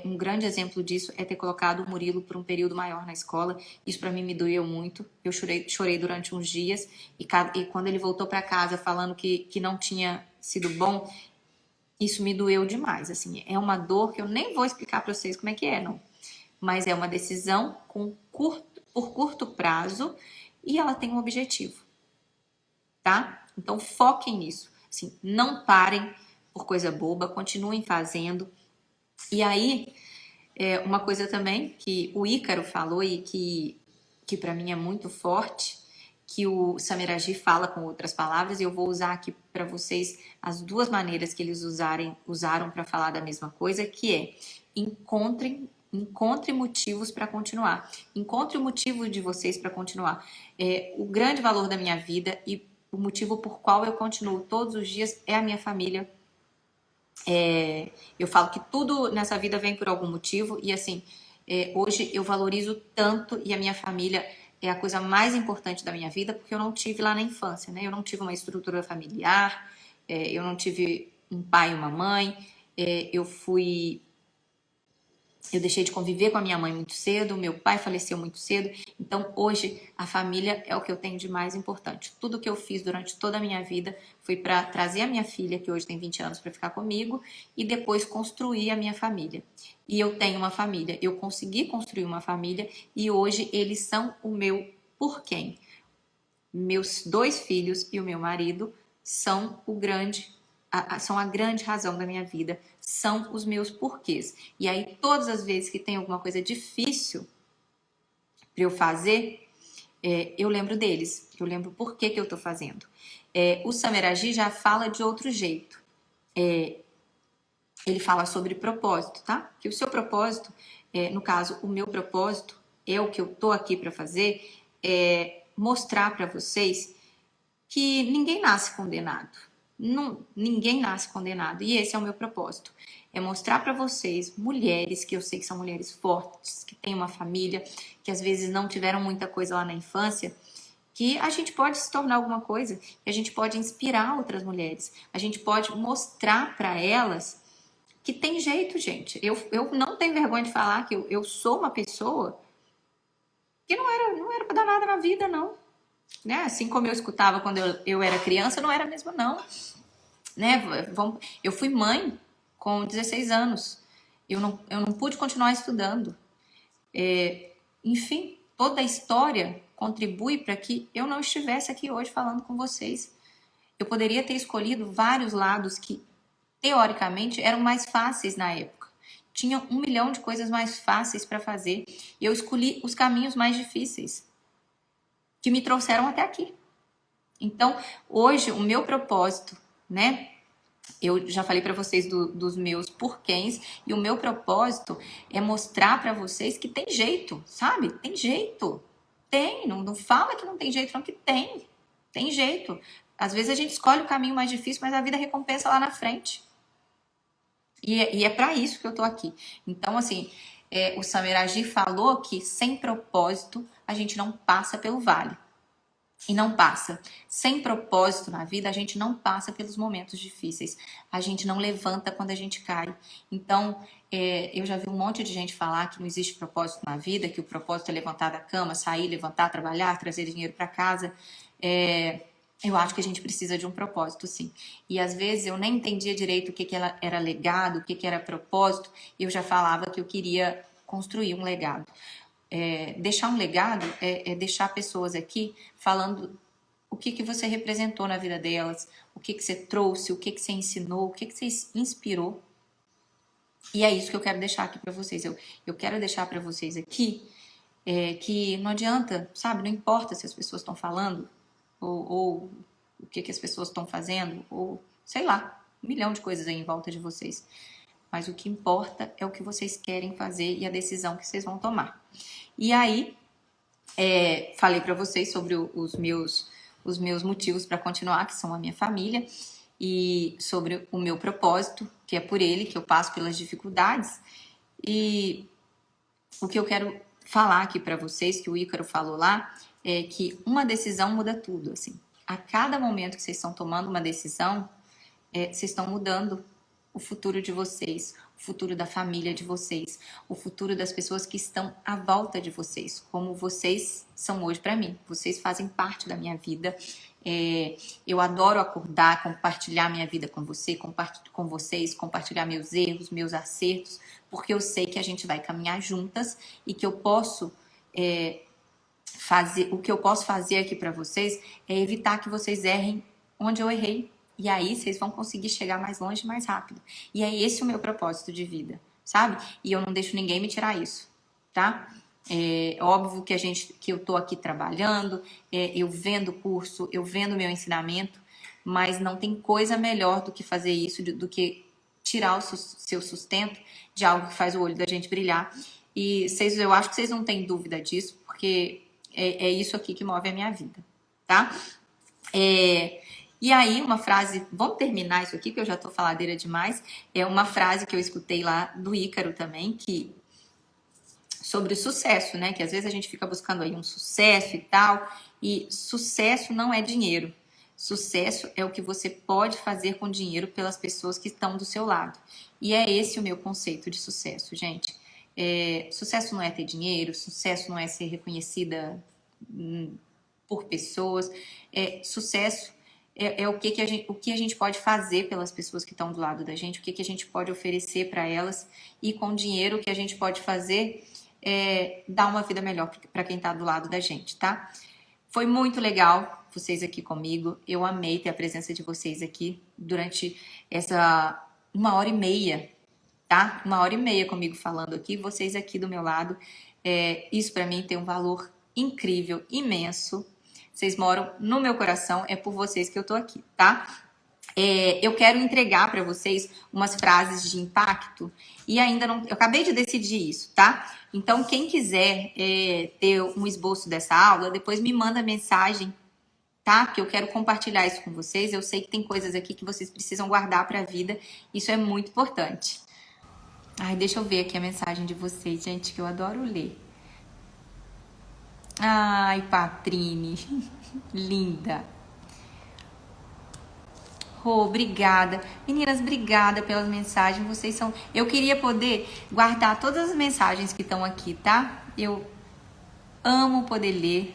um grande exemplo disso é ter colocado o Murilo por um período maior na escola. Isso para mim me doeu muito. Eu chorei durante uns dias e quando ele voltou para casa falando que não tinha sido bom, isso me doeu demais. Assim, é uma dor que eu nem vou explicar para vocês como é que é, não. Mas é uma decisão por curto prazo e ela tem um objetivo, tá? Então foquem nisso. Assim, não parem por coisa boba, continuem fazendo. E aí, uma coisa também que o Ícaro falou e que para mim é muito forte, que o Samiraji fala com outras palavras, e eu vou usar aqui para vocês as duas maneiras que eles usaram para falar da mesma coisa, que é encontre motivos para continuar. Encontre o motivo de vocês para continuar. O grande valor da minha vida e o motivo por qual eu continuo todos os dias é a minha família. Eu falo que tudo nessa vida vem por algum motivo e assim, hoje eu valorizo tanto e a minha família é a coisa mais importante da minha vida porque eu não tive lá na infância, né? Eu não tive uma estrutura familiar, eu não tive um pai e uma mãe, eu fui Eu deixei de conviver com a minha mãe muito cedo, meu pai faleceu muito cedo, então hoje a família é o que eu tenho de mais importante. Tudo que eu fiz durante toda a minha vida foi para trazer a minha filha, que hoje tem 20 anos, para ficar comigo, e depois construir a minha família. E eu tenho uma família, eu consegui construir uma família e hoje eles são o meu por quem. Meus 2 filhos e o meu marido são são a grande razão da minha vida, são os meus porquês. E aí, todas as vezes que tem alguma coisa difícil para eu fazer, eu lembro deles, eu lembro por que eu estou fazendo. O Sameraji já fala de outro jeito. Ele fala sobre propósito, tá? Que o seu propósito, no caso, o meu propósito, é o que eu tô aqui para fazer, é mostrar para vocês que ninguém nasce condenado. Não, ninguém nasce condenado. E esse é o meu propósito. É mostrar para vocês, mulheres, que eu sei que são mulheres fortes, que têm uma família, que às vezes não tiveram muita coisa lá na infância, que a gente pode se tornar alguma coisa, que a gente pode inspirar outras mulheres, a gente pode mostrar para elas que tem jeito, gente. Eu não tenho vergonha de falar que eu sou uma pessoa que não era para dar nada na vida, não. Né? Assim como eu escutava quando eu era criança, não era mesmo, não. Né? Eu fui mãe com 16 anos. Eu não pude continuar estudando. Enfim, toda a história contribui para que eu não estivesse aqui hoje falando com vocês. Eu poderia ter escolhido vários lados que, teoricamente, eram mais fáceis na época. Tinha 1 milhão de coisas mais fáceis para fazer. E eu escolhi os caminhos mais difíceis, que me trouxeram até aqui. Então, hoje, o meu propósito, né? Eu já falei para vocês dos meus porquês, e o meu propósito é mostrar para vocês que tem jeito, sabe? Tem jeito. Tem, não fala que não tem jeito, não, que tem. Tem jeito. Às vezes a gente escolhe o caminho mais difícil, mas a vida recompensa lá na frente. E é para isso que eu tô aqui. Então, assim, o Sameraji falou que sem propósito a gente não passa pelo vale. E não passa. Sem propósito na vida, a gente não passa pelos momentos difíceis. A gente não levanta quando a gente cai. Então, eu já vi um monte de gente falar que não existe propósito na vida, que o propósito é levantar da cama, sair, levantar, trabalhar, trazer dinheiro para casa. Eu acho que a gente precisa de um propósito, sim. E às vezes eu nem entendia direito o que era legado, o que era propósito, e eu já falava que eu queria construir um legado. Deixar um legado é deixar pessoas aqui falando o que você representou na vida delas, o que você trouxe, o que você ensinou, o que você inspirou. E é isso que eu quero deixar aqui para vocês. Eu quero deixar para vocês aqui que não adianta, sabe? Não importa se as pessoas estão falando ou o que as pessoas estão fazendo, ou sei lá, 1 milhão de coisas aí em volta de vocês. Mas o que importa é o que vocês querem fazer e a decisão que vocês vão tomar. E aí, falei para vocês sobre os meus motivos para continuar, que são a minha família, e sobre o meu propósito, que é por ele que eu passo pelas dificuldades. E o que eu quero falar aqui para vocês, que o Ícaro falou lá, é que uma decisão muda tudo. Assim, a cada momento que vocês estão tomando uma decisão, vocês estão mudando o futuro de vocês, o futuro da família de vocês, o futuro das pessoas que estão à volta de vocês, como vocês são hoje para mim. Vocês fazem parte da minha vida. Eu adoro acordar, compartilhar minha vida com vocês, compartilhar meus erros, meus acertos, porque eu sei que a gente vai caminhar juntas e que eu posso o que eu posso fazer aqui para vocês é evitar que vocês errem onde eu errei. E aí vocês vão conseguir chegar mais longe mais rápido. E é esse o meu propósito de vida, sabe? E eu não deixo ninguém me tirar isso, tá? É óbvio que eu tô aqui trabalhando, eu vendo curso, eu vendo meu ensinamento, mas não tem coisa melhor do que fazer isso, do que tirar o seu sustento de algo que faz o olho da gente brilhar. E eu acho que vocês não têm dúvida disso, porque é isso aqui que move a minha vida, tá? E aí, uma frase, vamos terminar isso aqui, que eu já tô faladeira demais, é uma frase que eu escutei lá do Ícaro também, sobre o sucesso, né? Que às vezes a gente fica buscando aí um sucesso e tal, e sucesso não é dinheiro. Sucesso é o que você pode fazer com dinheiro pelas pessoas que estão do seu lado. E é esse o meu conceito de sucesso, gente. Sucesso não é ter dinheiro, sucesso não é ser reconhecida por pessoas. Sucesso o que a gente pode fazer pelas pessoas que estão do lado da gente, o que a gente pode oferecer para elas, e com o dinheiro que a gente pode fazer dar uma vida melhor para quem está do lado da gente, tá? Foi muito legal vocês aqui comigo. Eu amei ter a presença de vocês aqui durante essa 1h30, tá? 1h30 comigo falando aqui, vocês aqui do meu lado. Isso para mim tem um valor incrível, imenso. Vocês moram no meu coração, é por vocês que eu tô aqui, tá? Eu quero entregar para vocês umas frases de impacto e ainda não... Eu acabei de decidir isso, tá? Então, quem quiser ter um esboço dessa aula, depois me manda mensagem, tá? Que eu quero compartilhar isso com vocês. Eu sei que tem coisas aqui que vocês precisam guardar para a vida. Isso é muito importante. Ai, deixa eu ver aqui a mensagem de vocês, gente, que eu adoro ler. Ai, Patrine, linda. Obrigada. Meninas, obrigada pelas mensagens. Vocês são... Eu queria poder guardar todas as mensagens que estão aqui, tá? Eu amo poder ler.